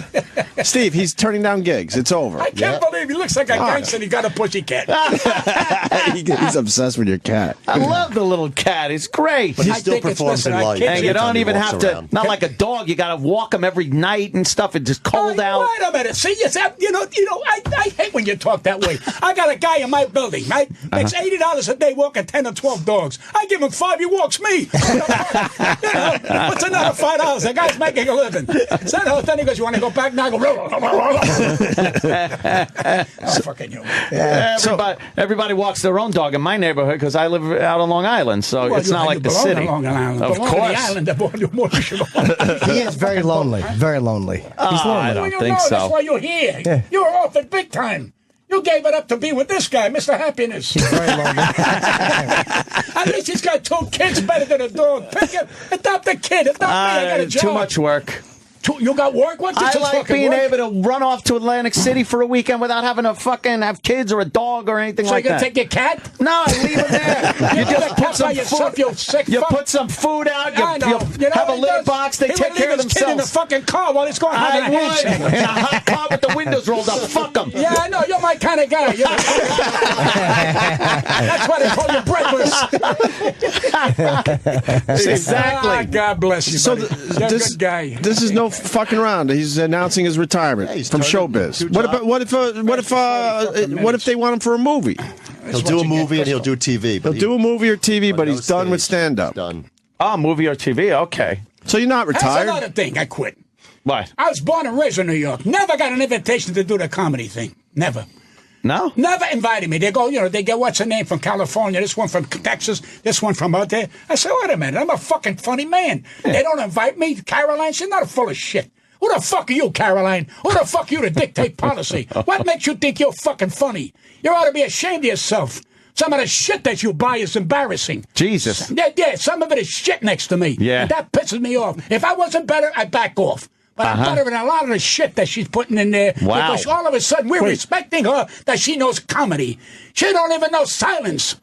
Steve, he's turning down gigs. It's over.
I can't believe he looks like a gangster and he got a pussy cat.
He's obsessed with your cat.
I love the little cat. It's great.
But he
I
still
think it's-
performs
listen,
in
I
life.
can't-
And you
every time
don't
he
even
walks
have to,
around.
not like a dog, you got to walk him every night and stuff. It's just cold out.
Wait a minute. See, I hate when you talk that way. I got a guy in my building, right? Makes $80 a day walking 10 or 12 dogs. I give him 5, he walks me. What's another $5? The guy's making a living. So then he goes, you want to go back now? I go, oh, fucking you.
Everybody walks their own dog in my neighborhood because I live out on Long Island, so
Well,
it's not like the city. Of course.
He is very lonely. Very lonely. He's lonely.
I don't think so.
That's why you're here.
Yeah.
You're off it big time. You gave it up to be with this guy, Mr. Happiness.
Very lonely.
At least he's got 2 kids better than a dog. Pick him. Adopt a kid. Adopt me. I got a job.
Too much work.
You got work? What?
I
This is
like
fucking
being
work.
able to run off to Atlantic City for a weekend without having to fucking have kids or a dog or anything
So
like
you gonna
that.
take your cat?
No, I leave them there. You just put some
yourself,
food.
you sick
You
fuck.
put some food out.
I know.
You have a litter box. They take care of
He would leave his kid in the
themselves.
fucking car while he's going
I
having a
would.
handshake.
In a hot car with the windows rolled up. Fuck them.
Yeah, I know. You're my kind of guy. That's why they call you breakfast.
Exactly.
Ah, God bless you,
So
buddy. You're a
this
good guy.
this is no fucking around. He's announcing his retirement
he's
from
turning
showbiz.
two
What
jobs.
about what if they want him for a movie?
He'll do a movie and he'll do TV.
He'll do a movie or TV, but
no
he's done with
stage.
stand up.
Done.
Oh, movie or TV? Okay.
So you're not
That's
retired?
another thing. I quit.
What?
I was born and raised in New York. Never got an invitation to do the comedy thing. Never.
No?
Never invited me. They go, they get what's her name from California, this one from Texas, this one from out there. I said, wait a minute, I'm a fucking funny man. They don't invite me. Caroline, she's not full of shit. Who the fuck are you, Caroline? Who the fuck are you to dictate policy? What makes you think you're fucking funny? You ought to be ashamed of yourself. Some of the shit that you buy is embarrassing.
Jesus.
Yeah, some of it is shit next to me.
Yeah.
And that pisses me off. If I wasn't better, I'd back off. But I'm better than a lot of the shit that she's putting in there.
Wow.
Because all of a sudden we're respecting her that she knows comedy. She don't even know silence.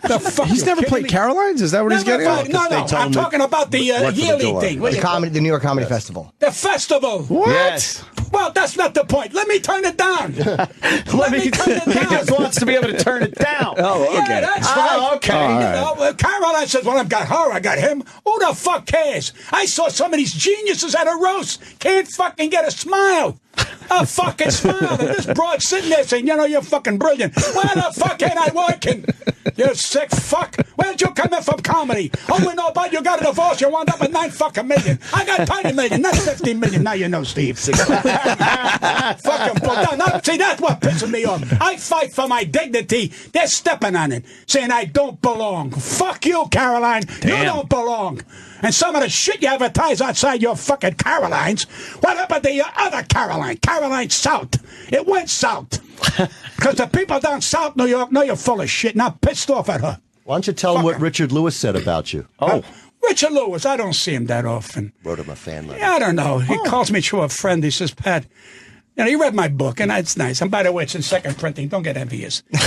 The fuck
He's
you
never
kidding
played
me?
Caroline's? Is that what he's
Never
getting
played-
at?
No,
They told
I'm
him
talking about the
work for the
yearly
door.
thing. What do you call it?
The New York Comedy Festival.
The festival.
What?
Yes.
Well, that's not the point. Let me turn it down. Let me turn it
He
down.
just wants to be able to turn it down.
Yeah, that's right.
Oh, okay.
All right.
Caroline says, well, I've got her, I got him. Who the fuck cares? I saw some of these geniuses at a roast. Can't fucking get a smile. A fucking smile. And this broad sitting there saying, you're fucking brilliant. Why the fuck ain't I working? You sick fuck. Where'd you come in from comedy? Oh, we know about you got a divorce. You wound up with $9 fucking million. I got 20 million, not 15 million. Now you know, Steve. Fucking pull down. Now, see, that's what pisses me off. I fight for my dignity. They're stepping on it, saying I don't belong. Fuck you, Caroline. You don't belong. And some of the shit you advertise outside your fucking Carolines. What about the other Caroline? Caroline South. It went south. Because the people down South New York know you're full of shit, and I'm pissed off at her.
Why don't you tell him what Richard Lewis said about you?
Oh.
Richard Lewis, I don't see him that often.
Wrote him a fan letter.
Yeah, I don't know. He calls me through a friend. He says, Pat, he read my book, and it's nice. And by the way, it's in second printing. Don't get envious.
And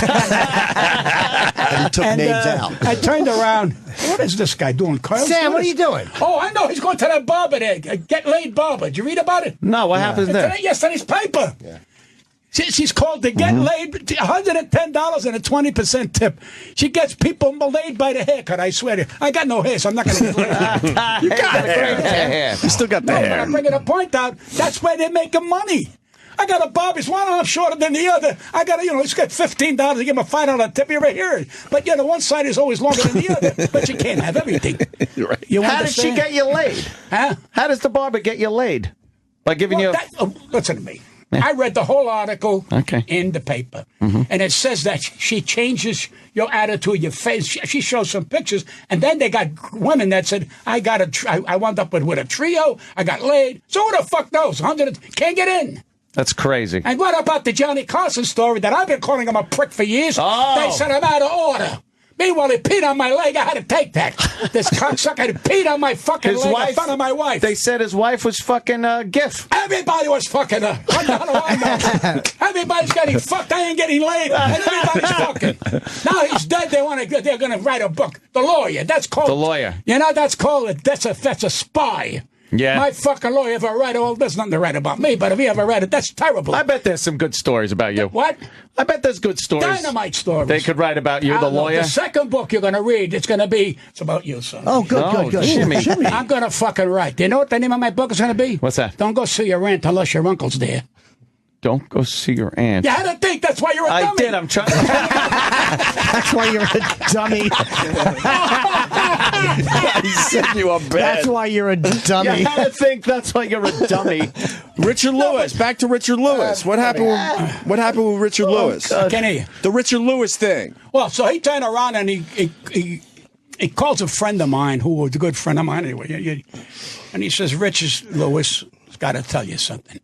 he took names out.
I turned around. What is this guy doing, Carl?
Sam, what are you doing?
Oh, I know. He's going to that barber there. Get laid barber. Did you read about it?
No, what happens there?
Yesterday's paper. Yeah. She's called to get laid, $110 and a 20% tip. She gets people laid by the haircut, I swear to you. I got no hair, so I'm not going to get laid. You got it.
You still got the
No, but
hair.
I'm bringing a point out. That's where they're making money. I got a barber's one arm shorter than the other. I got he's got $15 to give him a $5 tip. You ever hear it? But one side is always longer than the other. But you can't have everything.
Right.
You
How does she
understand?
get you laid?
Huh?
How does the barber get you laid? By giving you...
Listen to me. I read the whole article
Okay.
in the paper, and it says that she changes your attitude, your face. She shows some pictures, and then they got women that said, I wound up with a trio, I got laid. So who the fuck knows? 100 can't get in.
That's crazy.
And what about the Johnny Carson story that I've been calling him a prick for years?
Oh.
They said I'm out of order. Meanwhile, he peed on my leg. I had to take that. This cocksucker peed on my fucking leg in front of my wife.
They said his wife was fucking GIF.
Everybody was fucking her. I know. Everybody's getting fucked. I ain't getting laid. And everybody's fucking. Now he's dead. They're going to write a book. The Lawyer. That's called.
The Lawyer.
That's called it. That's a spy.
Yeah.
My fucking lawyer ever read it. Well, there's nothing to write about me, but if he ever read it, that's terrible.
I bet there's some good stories about you.
What?
I bet there's good stories.
Dynamite stories.
They could write about you, the lawyer.
The second book you're going to read, it's about you, son.
Oh, good.
Jimmy.
I'm going to fucking write. Do you know what the name of my book is going to be?
What's that?
Don't go see your aunt unless your uncle's there.
Don't go see your aunt.
You had to think. That's why you're a dummy.
I did. I'm trying.
That's why you're a dummy.
He sent you a bed.
That's why you're a dummy.
You had to think. That's why you're a dummy.
Richard Lewis. Back to Richard Lewis. What happened? What happened with Richard Lewis?
I can't hear you.
The Richard Lewis thing.
Well, so he turned around and he calls a friend of mine who was a good friend of mine anyway. And he says, Richard Lewis has got to tell you something.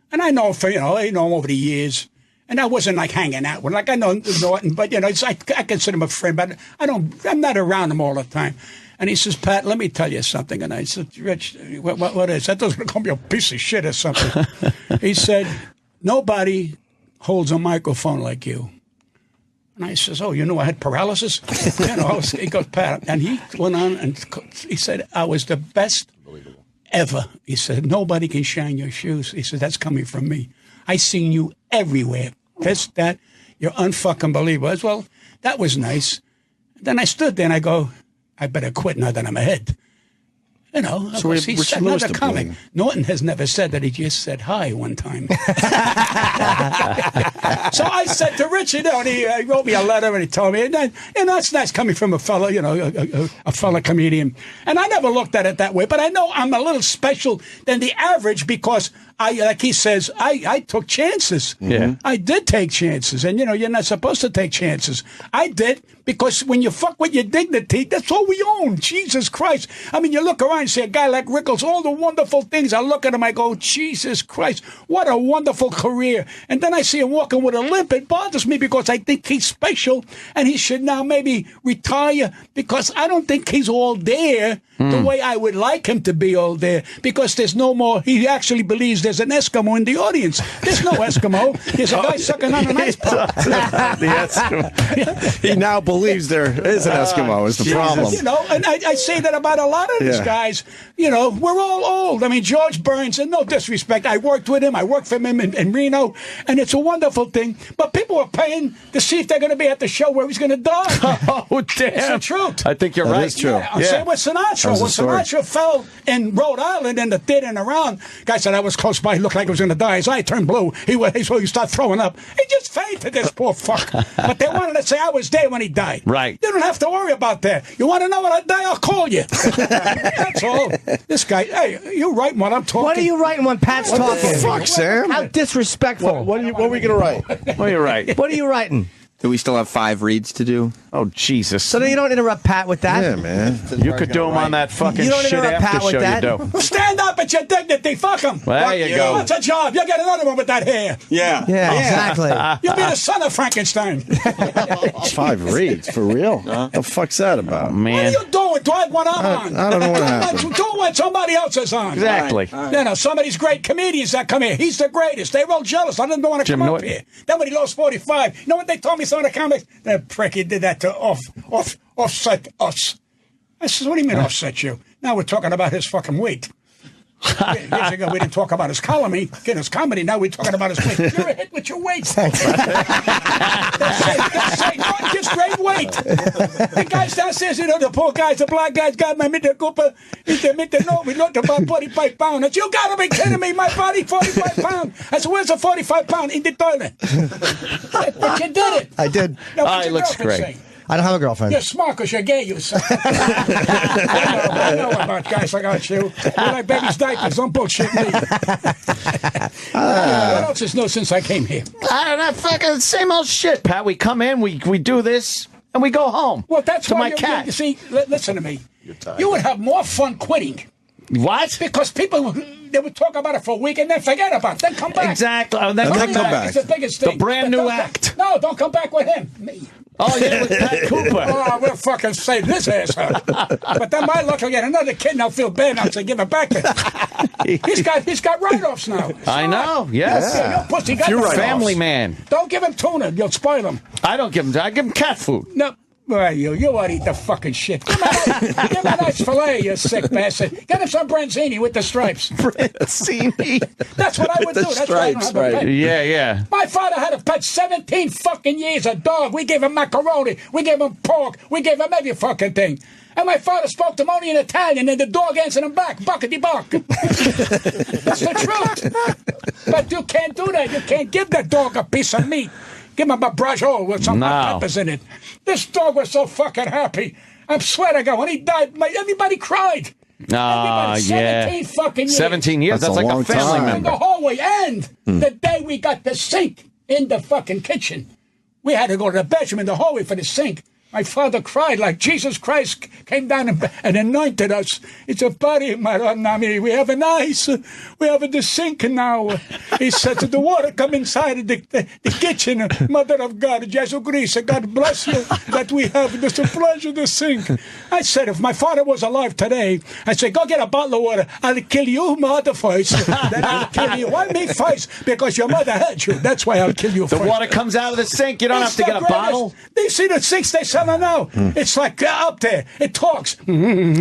And I know I know him over the years. And I wasn't like hanging out with him. Like I know Norton, but it's like I consider him a friend, but I'm not around him all the time. And he says, Pat, let me tell you something. And I said, Rich, what is that? Doesn't call me a piece of shit or something. He said, nobody holds a microphone like you. And I says, oh, you know I had paralysis? He goes, Pat. And he went on and he said, I was the best ever. He said, nobody can shine your shoes. He said, that's coming from me. I seen you everywhere. This, that, you're unfucking believable. As well, that was nice. Then I stood there and I go, I better quit now that I'm ahead. You know,
so
he said another comic. Norton has never said that. He just said hi one time. So I said to Richard, and he wrote me a letter and he told me, and that's nice coming from a fellow, a fellow comedian. And I never looked at it that way, but I know I'm a little special than the average because like he says, I took chances.
Yeah.
I did take chances. And, you're not supposed to take chances. I did because when you fuck with your dignity, that's all we own. Jesus Christ. I mean, you look around and see a guy like Rickles, all the wonderful things. I look at him, I go, Jesus Christ, what a wonderful career. And then I see him walking with a limp. It bothers me because I think he's special and he should now maybe retire because I don't think he's all there the way I would like him to be all there because there's no more. He actually believes there's an Eskimo in the audience. There's no Eskimo. There's a guy sucking on an ice pop.
The Eskimo. He now believes there is an Eskimo is the problem.
And I say that about a lot of these guys. We're all old. I mean, George Burns, and no disrespect, I worked with him. I worked for him in Reno, and it's a wonderful thing. But people are paying to see if they're going to be at the show where he's going to die.
Oh, damn.
It's the truth.
I think you're right.
That's true.
Yeah, same with Sinatra. When Sinatra fell in Rhode Island in the theater and around, guy said I was close by. He looked like he was going to die. His eye turned blue. So he started throwing up. He just fainted, this poor fuck. But they wanted to say I was there when he died.
Right.
You don't have to worry about that. You want to know when I die? I'll call you. That's all. This guy, hey, you writing what I'm talking.
What are you writing when Pat's
What
talking?
the fuck, Sam?
How disrespectful.
What are we going to write?
Well, you're right.
What are you writing?
Do we still have 5 reads to do?
Oh, Jesus.
So you don't interrupt Pat with that?
Yeah, man.
You could do him on that fucking
You don't
shit
interrupt
after
Pat with
show
that?
you do.
Stand up at your dignity. Fuck him.
Well, there you go.
What's a job? You get another one with that hair.
Yeah.
Yeah, exactly.
You'll be the son of Frankenstein.
5 reads, for real? What the fuck's that about?
What are
Man.
you doing? Do I have one I'm on?
I don't know what happened.
Do what somebody else is on.
Exactly.
Some of these great comedians that come here, he's the greatest. They're all jealous. I didn't want to
Jim
come up
Norton.
here. Then when he lost 45, you know what they told me, some of the comics? That prick, he did that to offset us. I said, what do you mean offset you? Now we're talking about his fucking weight. Years ago, we didn't talk about his comedy. Now we're talking about his weight. You're a hit with your weight. Just great weight. The guys downstairs, the poor guys, the black guys got my Mr. Cooper. We looked about 45 pounds. I said, you gotta be kidding me, my body, 45 pounds. I said, where's the 45 pound? In the toilet. But you did it.
I did.
Now, what's
He
your
looks
girlfriend
great.
say?
I don't have a girlfriend.
You're smart because you're gay, you son. I know about guys like you. You're like baby's diapers. Don't bullshit me. What else is new since I came here?
I don't know, fucking same old shit, Pat. We come in, we do this, and we go home.
Well, that's
to
why
my cat.
You see, listen to me. You would have more fun quitting.
What?
Because people, they would talk about it for a week and then forget about it. Then come back.
Exactly. And then
come back.
It's the biggest thing.
The brand new
Don't
act.
No, don't come back with him. Me.
Oh, yeah, with Pat Cooper.
Oh, we'll fucking save this asshole. But then my luck will get another kid and I'll feel bad and I'll say, give it back to him. He's got write-offs now.
I know, yes.
Yeah. Your pussy got
Few
write-offs.
Family man.
Don't give him tuna. You'll spoil him.
I give him cat food.
No. Well, you ought to eat the fucking shit. Give him a nice filet, you sick bastard. Get him some branzini with the stripes.
Branzini.
That's what I would do. That's why I don't have a pet.
Yeah.
My father had a pet 17 fucking years, a dog. We gave him macaroni. We gave him pork. We gave him every fucking thing. And my father spoke to him only in Italian, and the dog answered him back, buckety-buck. That's the truth. But you can't do that. You can't give that dog a piece of meat. Give him a braciole with some hot peppers in it. This dog was so fucking happy. I swear to God, when he died, everybody cried. Everybody, 17 fucking years.
17 years.
That's
That's
a
like
long
a family
time.
In
member.
the hallway, and the day we got the sink in the fucking kitchen, we had to go to the bedroom in the hallway for the sink. My father cried like Jesus Christ came down and anointed us. It's a body, Maranami. We have an ice. We have the sink now. He said to the water, come inside the kitchen. Mother of God, Jesus Christ, God bless you that we have the pleasure of the sink. I said, if my father was alive today, I said, go get a bottle of water. I'll kill you, mother, first. Then I'll kill you. Why me first? Because your mother had you. That's why I'll kill you first.
The water comes out of the sink. You don't have to get a bottle.
They see the sinks they sell now. It's like up there. It talks. And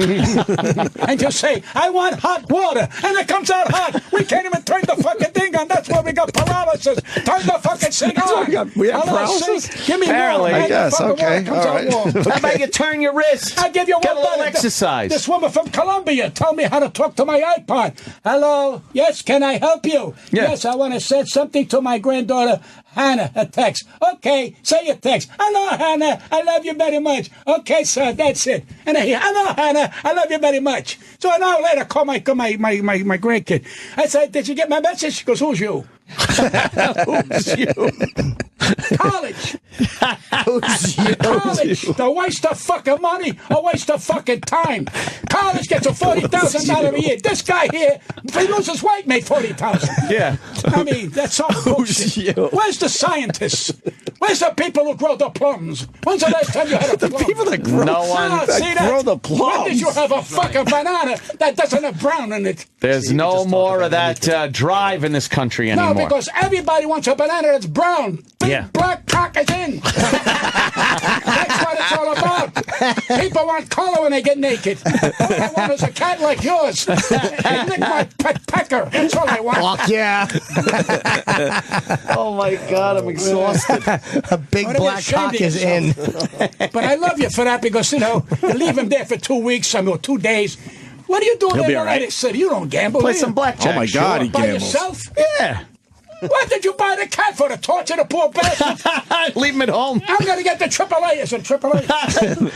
you say, I want hot water. And it comes out hot. We can't even turn the fucking thing on. That's why we got paralysis. Turn the fucking sink on.
We have paralysis?
Give me
Apparently.
warm.
I guess. Okay. All right.
How about you turn your wrist?
I give you
Get
one
a little
better.
exercise.
This woman from Colombia told me how to talk to my iPod. Hello. Yes, can I help you?
Yeah.
Yes, I want to send something to my granddaughter, Hannah, a text. Okay, say a text. Hello, Hannah. I love you very much. Okay, sir, that's it. And I hear, hello, Hannah. I love you very much. So an hour later, I call my grandkid. I said, did you get my message? She goes, who's you?
Who's you?
College. College. The waste of fucking money. A waste of fucking time. College gets a $40,000 a year. This guy here, if he loses weight, made $40,000.
Yeah.
I mean, that's all bullshit. Where's the scientists? Where's the people who grow the plums? When's the last time you had a plum?
People that grow,
No one
see that?
grow the plums.
When did you have a fucking banana that doesn't have brown in it?
There's no more of that drive in this country anymore.
No, because everybody wants a banana that's brown. Big
Yeah.
black cock is in. That's what it's all about. People want color when they get naked. All I want is a cat like yours. And lick my pet pecker. That's all I want.
Fuck yeah.
Oh my God, I'm exhausted.
A big
What are you
black
ashamed
cock
of
is in.
But I love you for that because, you know, you leave him there for 2 weeks, or 2 days. What are you doing in
be
the
all right.
Atlantic City? You don't gamble.
Play
do you?
some blackjack.
Oh my God, he
By
gambles.
yourself?
Yeah.
What did you buy the cat for? To torture the poor bastard?
Leave him at home.
I'm going to get the AAA. Is it AAA?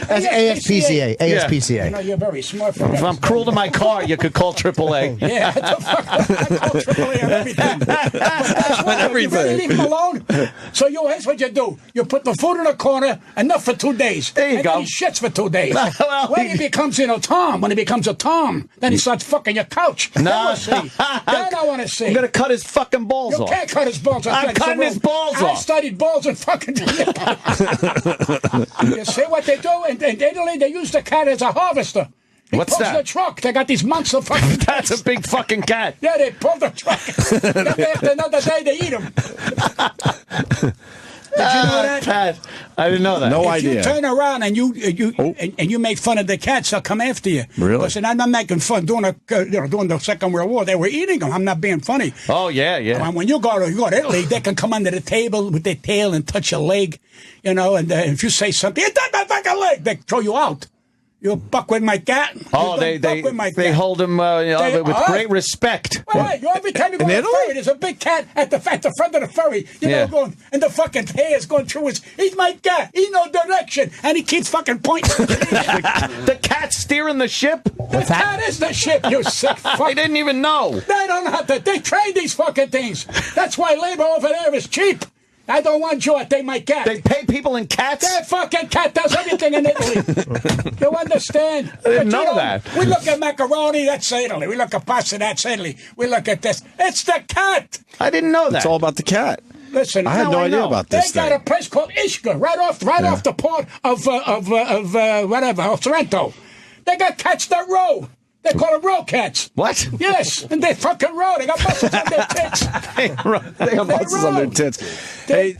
That's ASPCA. ASPCA.
You know, you're very smart for
If I'm
that.
cruel to my car, you could call AAA.
Yeah, I call AAA on everything. That's why you really leave him alone. So here's what you do. You put the food in a corner, enough for 2 days.
There you
and
go.
Then he shits for 2 days.
Well,
when he becomes, Tom, when he becomes a Tom, then he starts fucking your couch. Then we'll see. Then I want to see.
I'm going to cut his fucking balls
You
off.
can't cut his balls off.
I'm cutting his balls
I
off.
studied balls and fucking. You see what they do in Italy? They use the cat as a harvester. He
What's
pulls
that?
the truck. They got these monster fucking cats.
That's a big fucking cat.
Yeah, they pull the truck. Then after another day, they eat them. Did you know that?
Pat, I didn't know that.
No
If
idea.
you turn around and you make fun of the cats, they'll come after you.
Really?
Listen, I'm not making fun. During the Second World War, they were eating them. I'm not being funny.
Oh, yeah, yeah.
When you go to Italy, they can come under the table with their tail and touch your leg, and if you say something, you touch my fucking leg, they throw you out. You buck with my cat.
Oh,
You don't buck with my
they
cat.
hold him with great respect.
Wait, every time you go to the
Italy?
ferry, there's a big cat at the front of the ferry.
Yeah.
Going, and the fucking hair is going through his. He's my cat. He's no direction, and he keeps fucking pointing.
The cat's steering the ship?
The cat is the ship. You sick fuck.
I didn't even know.
They don't know how to. They train these fucking things. That's why labor over there is cheap. I don't want you. I take my cat.
They pay people in cats?
That fucking cat does everything in Italy. You understand?
I didn't know that.
We look at macaroni, that's Italy. We look at pasta, that's Italy. We look at this. It's the cat.
I didn't know that.
It's all about the cat.
Listen,
I had
now
no idea
know.
about this
They got
thing.
a place called Ishka right off the port of Sorrento. They got cats that row. They call them row cats.
What?
Yes, and they fucking row. They got muscles on their tits.
They got muscles on their tits. Hey,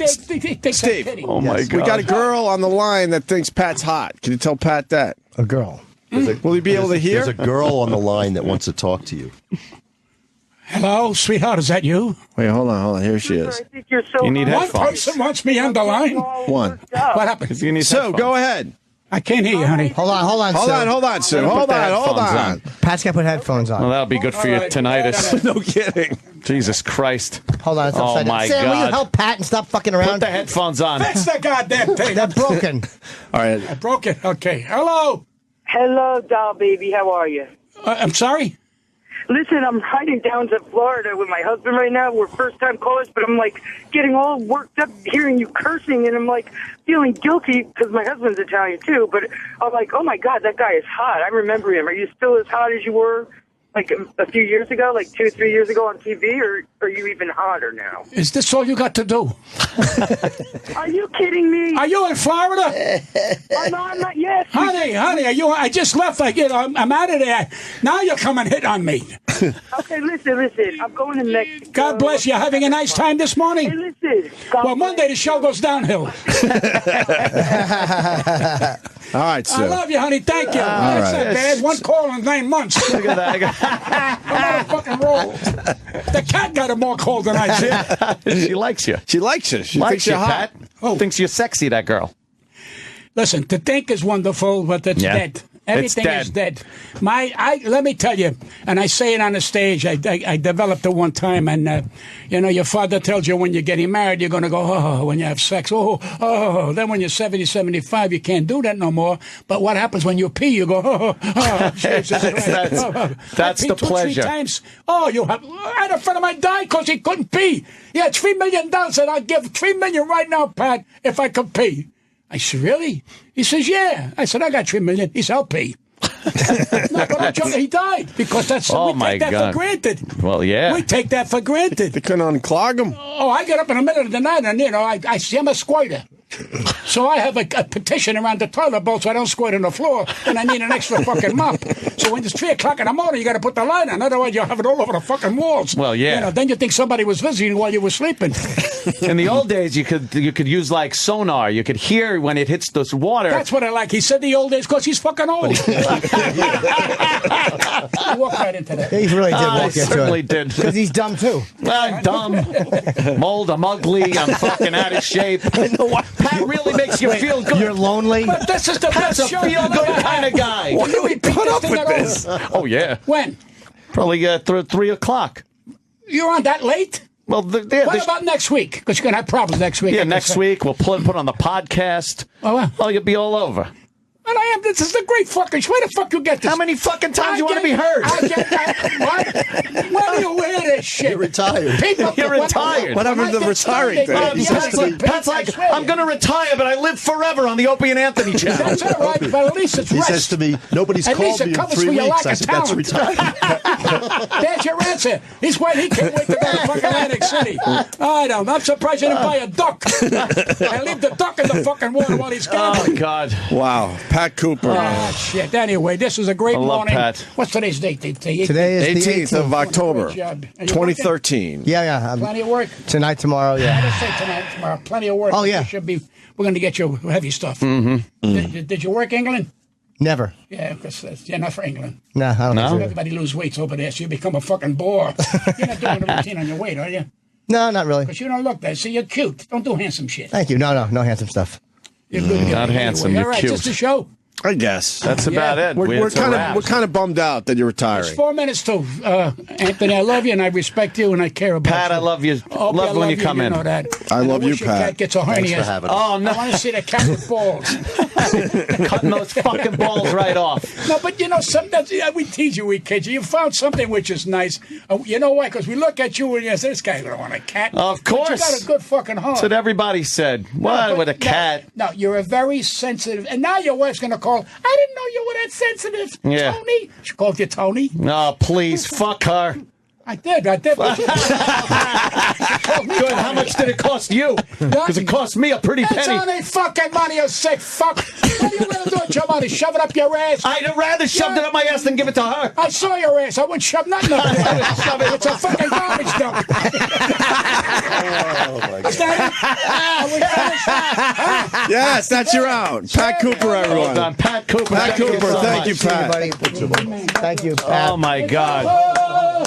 Steve.
Oh, my God.
We got a girl on the line that thinks Pat's hot. Can you tell Pat that?
A girl.
Will he be able to hear?
There's a girl on the line that wants to talk to you.
Hello, sweetheart, is that you?
Wait, hold on. Here she is.
I think you're so
You need
One
headphones.
person wants me on the line.
One.
What happened?
You need
So,
headphones.
go ahead.
I can't hear you, honey.
Hold on, Sue.
Hold on, Sue.
Put
Hold
the
on.
headphones on.
Pat's got to put headphones on.
Well, that'll be good for your
All right.
tinnitus.
No kidding.
Jesus Christ.
Hold on, it's
Oh,
upside down.
my
Sam, will you
God.
help Pat and stop fucking
Put
around?
the headphones on.
Fix the goddamn thing.
They're broken.
All right.
I broke it. Okay. Hello.
Hello, doll baby. How are you?
I'm sorry?
Listen, I'm riding down to Florida with my husband right now. We're first-time callers, but I'm, like, getting all worked up hearing you cursing, and I'm, like, feeling guilty because my husband's Italian, too. But I'm like, oh, my God, that guy is hot. I remember him. Are you still as hot as you were, like, a few years ago, like 2 or 3 years ago on TV, or are you even hotter now?
Is this all you got to do?
Are you kidding me?
Are you in Florida?
No, I'm not yet.
Honey, are you? I just left. I'm out of there. Now you're coming hit on me.
Okay, listen. I'm going to Mexico.
God bless you. Having a nice time this morning?
Hey, listen.
Well, Monday the show goes downhill.
All right, Sue.
I love you, honey. Thank you. That's not bad. One call in 9 months.
Look at that.
I'm on a fucking roll. The cat got a more call than I did.
She likes you.
She likes you. She
Likes
thinks
you,
you're hot.
Pat. Thinks you're sexy, that girl.
Listen, to think is wonderful, but it's dead. Everything is dead. Let me tell you, and I say it on the stage. I developed it one time, and your father tells you when you're getting married, you're going to go, oh, when you have sex, oh. Then when you're 70, 75, you can't do that no more. But what happens when you pee? You go, oh, Jesus Christ.
That's the pleasure.
3 times. Oh, I had a friend of mine die because he couldn't pee. He had $3 million, and I'd give $3 million right now, Pat, if I could pee. I said, really? He says, yeah. I said, I got $3 million. He said, I'll pay. No, but I'm joking. He died because we take that for granted.
Well, yeah.
We take that for granted.
They couldn't unclog him.
Oh, I get up in the middle of the night and, I see I'm a squirter. So I have a petition around the toilet bowl so I don't squirt on the floor, and I need an extra fucking mop. So when it's 3 o'clock in the morning, you got to put the light on. Otherwise, you'll have it all over the fucking walls.
Well, yeah.
Then you think somebody was visiting while you were sleeping.
In the old days, you could use like sonar. You could hear when it hits the water.
That's what I like. He said the old days because he's fucking old. He walked right into that.
He really did walk into it.
Certainly did.
Because he's dumb, too.
I'm dumb. Mold, I'm ugly. I'm fucking out of shape. Pat really makes you feel good.
You're lonely.
But this is the
Pat's
best
a
show
feel-good kind of guy.
Why do we put up with this?
Oh, yeah.
When?
Probably 3 o'clock.
You're on that late?
Well,
what about next week? Because you're going to have problems next week.
Yeah, next week we'll put on the podcast.
Oh,
you'll be all over.
And I am. This is a great fucking show. Where the fuck you get this?
How many fucking times you want to be heard?
What? Where do you wear this shit?
You're retired.
You're retired.
Whatever the retiring thing.
Pat's like, I'm going to retire, but I live forever on the Opie and Anthony channel.
That's all right, but at least it's
He
rest.
says to me, nobody's
At
called
least it
me in
covers
3
for your
weeks.
lack
I
of
said, that's
talent.
retired.
There's your answer. He can't wait to go to fucking Atlantic City. I'm surprised you didn't buy a duck. And leave the duck in the fucking water while he's gone.
Oh, God.
Wow. Pat Cooper.
Oh, shit. Anyway, this is a great morning.
Pat.
What's today's date?
Today is the
18th of October,
Good job. Are you
2013.
Yeah.
Plenty of work.
Tonight, tomorrow,
I
yeah.
just say tonight, tomorrow. Plenty of work.
Oh, yeah.
We're going to get you heavy stuff. Mm-hmm. Did you work England?
Never.
Yeah, because you're not for England.
No, I don't know.
Everybody lose weights over there, so you become a fucking bore. You're not doing a routine on your weight, are you?
No, not really.
Because you don't look that. See, you're cute. Don't do handsome shit.
Thank you. No handsome stuff.
You're good.
Not handsome.
Anyway.
You're
All right,
cute.
just a show.
I guess.
That's about it.
We're
It's a wrap.
kind of bummed out that you're retiring.
It's 4 minutes to Anthony. I love you and I respect you and I care about
Pat,
you.
I love you.
Opie,
Love when you come
you
in.
Know that.
I love you,
wish your
Pat.
cat gets a
Thanks
hernia.
for having us.
Oh,
I
no.
want to see the cat with balls.
Cutting those fucking balls right off.
No, but sometimes we tease you, we kid you. You found something which is nice. You know why? Because we look at you and you say, this guy don't want a cat.
Of
But you
course.
got a good fucking heart.
That's what everybody said. What with a cat?
No, you're a very sensitive. And now your wife's going to call. I didn't know you were that sensitive.
Yeah.
Tony. She called you Tony.
No, please, fuck her.
I did.
Good. How much did it cost you? Because it cost me a pretty
It's
penny.
only fucking money, you sick fuck. What are you going to do with your money? Shove it up your ass?
I'd rather shove it up my ass than give it to her.
I saw your ass. I wouldn't shove nothing up there. It's a fucking garbage dump. Is that it?
Yes, that's your out. Pat Cooper, everyone.
Well done. Pat Cooper.
Pat Cooper, thank you, Pat.
Buddy. Thank you, Pat.
Oh, my God.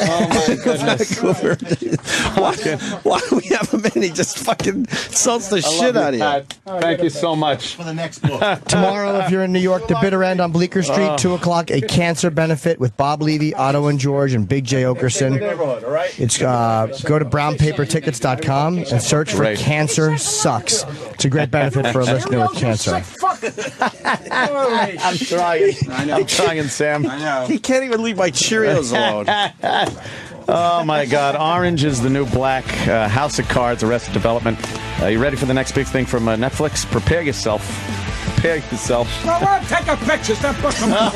Oh, my goodness.
Cooper. Why do we have him in? He just fucking insults the shit out of you.
Pat. Thank you so much.
For the next book.
Tomorrow, if you're in New York, the Bitter End on Bleecker Street, 2 o'clock, a cancer benefit with Bob Levy, Otto and George, and Big J. Okerson. It's go to brownpapertickets.com and search for
Great.
Cancer Sucks. It's a great benefit for a listener with cancer.
Sick fuck.
I'm trying. I'm trying, Sam.
I know.
He can't even leave my Cheerios alone. Oh, my God. Orange is the new black. House of Cards, Arrested Development. You ready for the next big thing from Netflix? Prepare yourself. Prepare yourself.
No, we'll take a picture. Stop pushing me.
All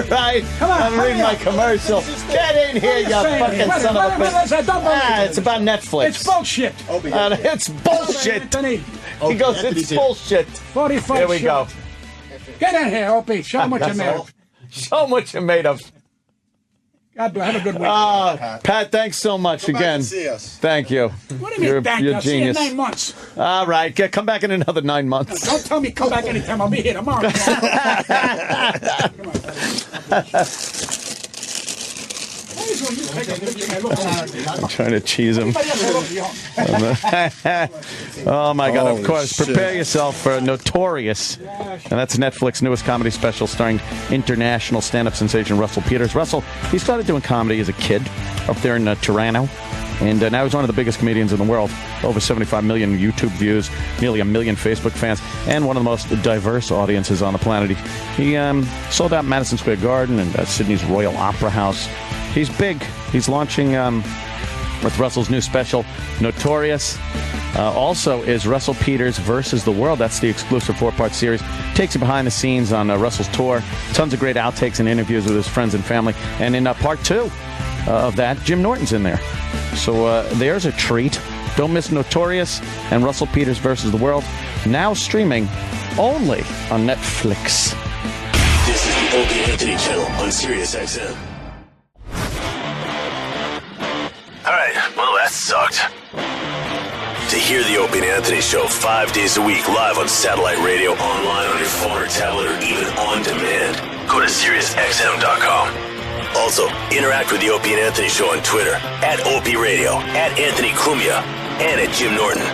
right.
Come on,
I'm reading my commercial. Get in here, you fucking son of a bitch. It's about Netflix.
It's bullshit.
It's bullshit.
Anthony,
He goes, it's bullshit.
45
Here we go.
Get in here, Opie. Show them what you're made of.
Show them what you're made of.
God bless. Have a good week.
Pat, thanks so much again.
See us.
Thank you.
What do you mean, thank you?
You're
I'll see you in
genius.
9 months.
All right, come back in another 9 months.
Don't tell me come back anytime. I'll be here tomorrow.
I'm trying to cheese him. Oh, my God, of course. Prepare yourself for Notorious. And that's Netflix's newest comedy special starring international stand-up sensation Russell Peters. Russell, he started doing comedy as a kid up there in Toronto. And now he's one of the biggest comedians in the world. Over 75 million YouTube views, nearly 1 million Facebook fans, and one of the most diverse audiences on the planet. He sold out Madison Square Garden and Sydney's Royal Opera House. He's big. He's launching with Russell's new special, Notorious. Also is Russell Peters versus the World. That's the exclusive 4-part series. Takes you behind the scenes on Russell's tour. Tons of great outtakes and interviews with his friends and family. And in part 2 of that, Jim Norton's in there. So there's a treat. Don't miss Notorious and Russell Peters versus the World. Now streaming only on Netflix.
This is the Opie and Anthony channel on SiriusXM. Alright, well that sucked. To hear the Opie and Anthony show 5 days a week live on satellite radio, online on your phone or tablet, or even on demand, go to SiriusXM.com. Also, interact with the Opie and Anthony show on Twitter, @Opie Radio, @Anthony Cumia, and @Jim Norton.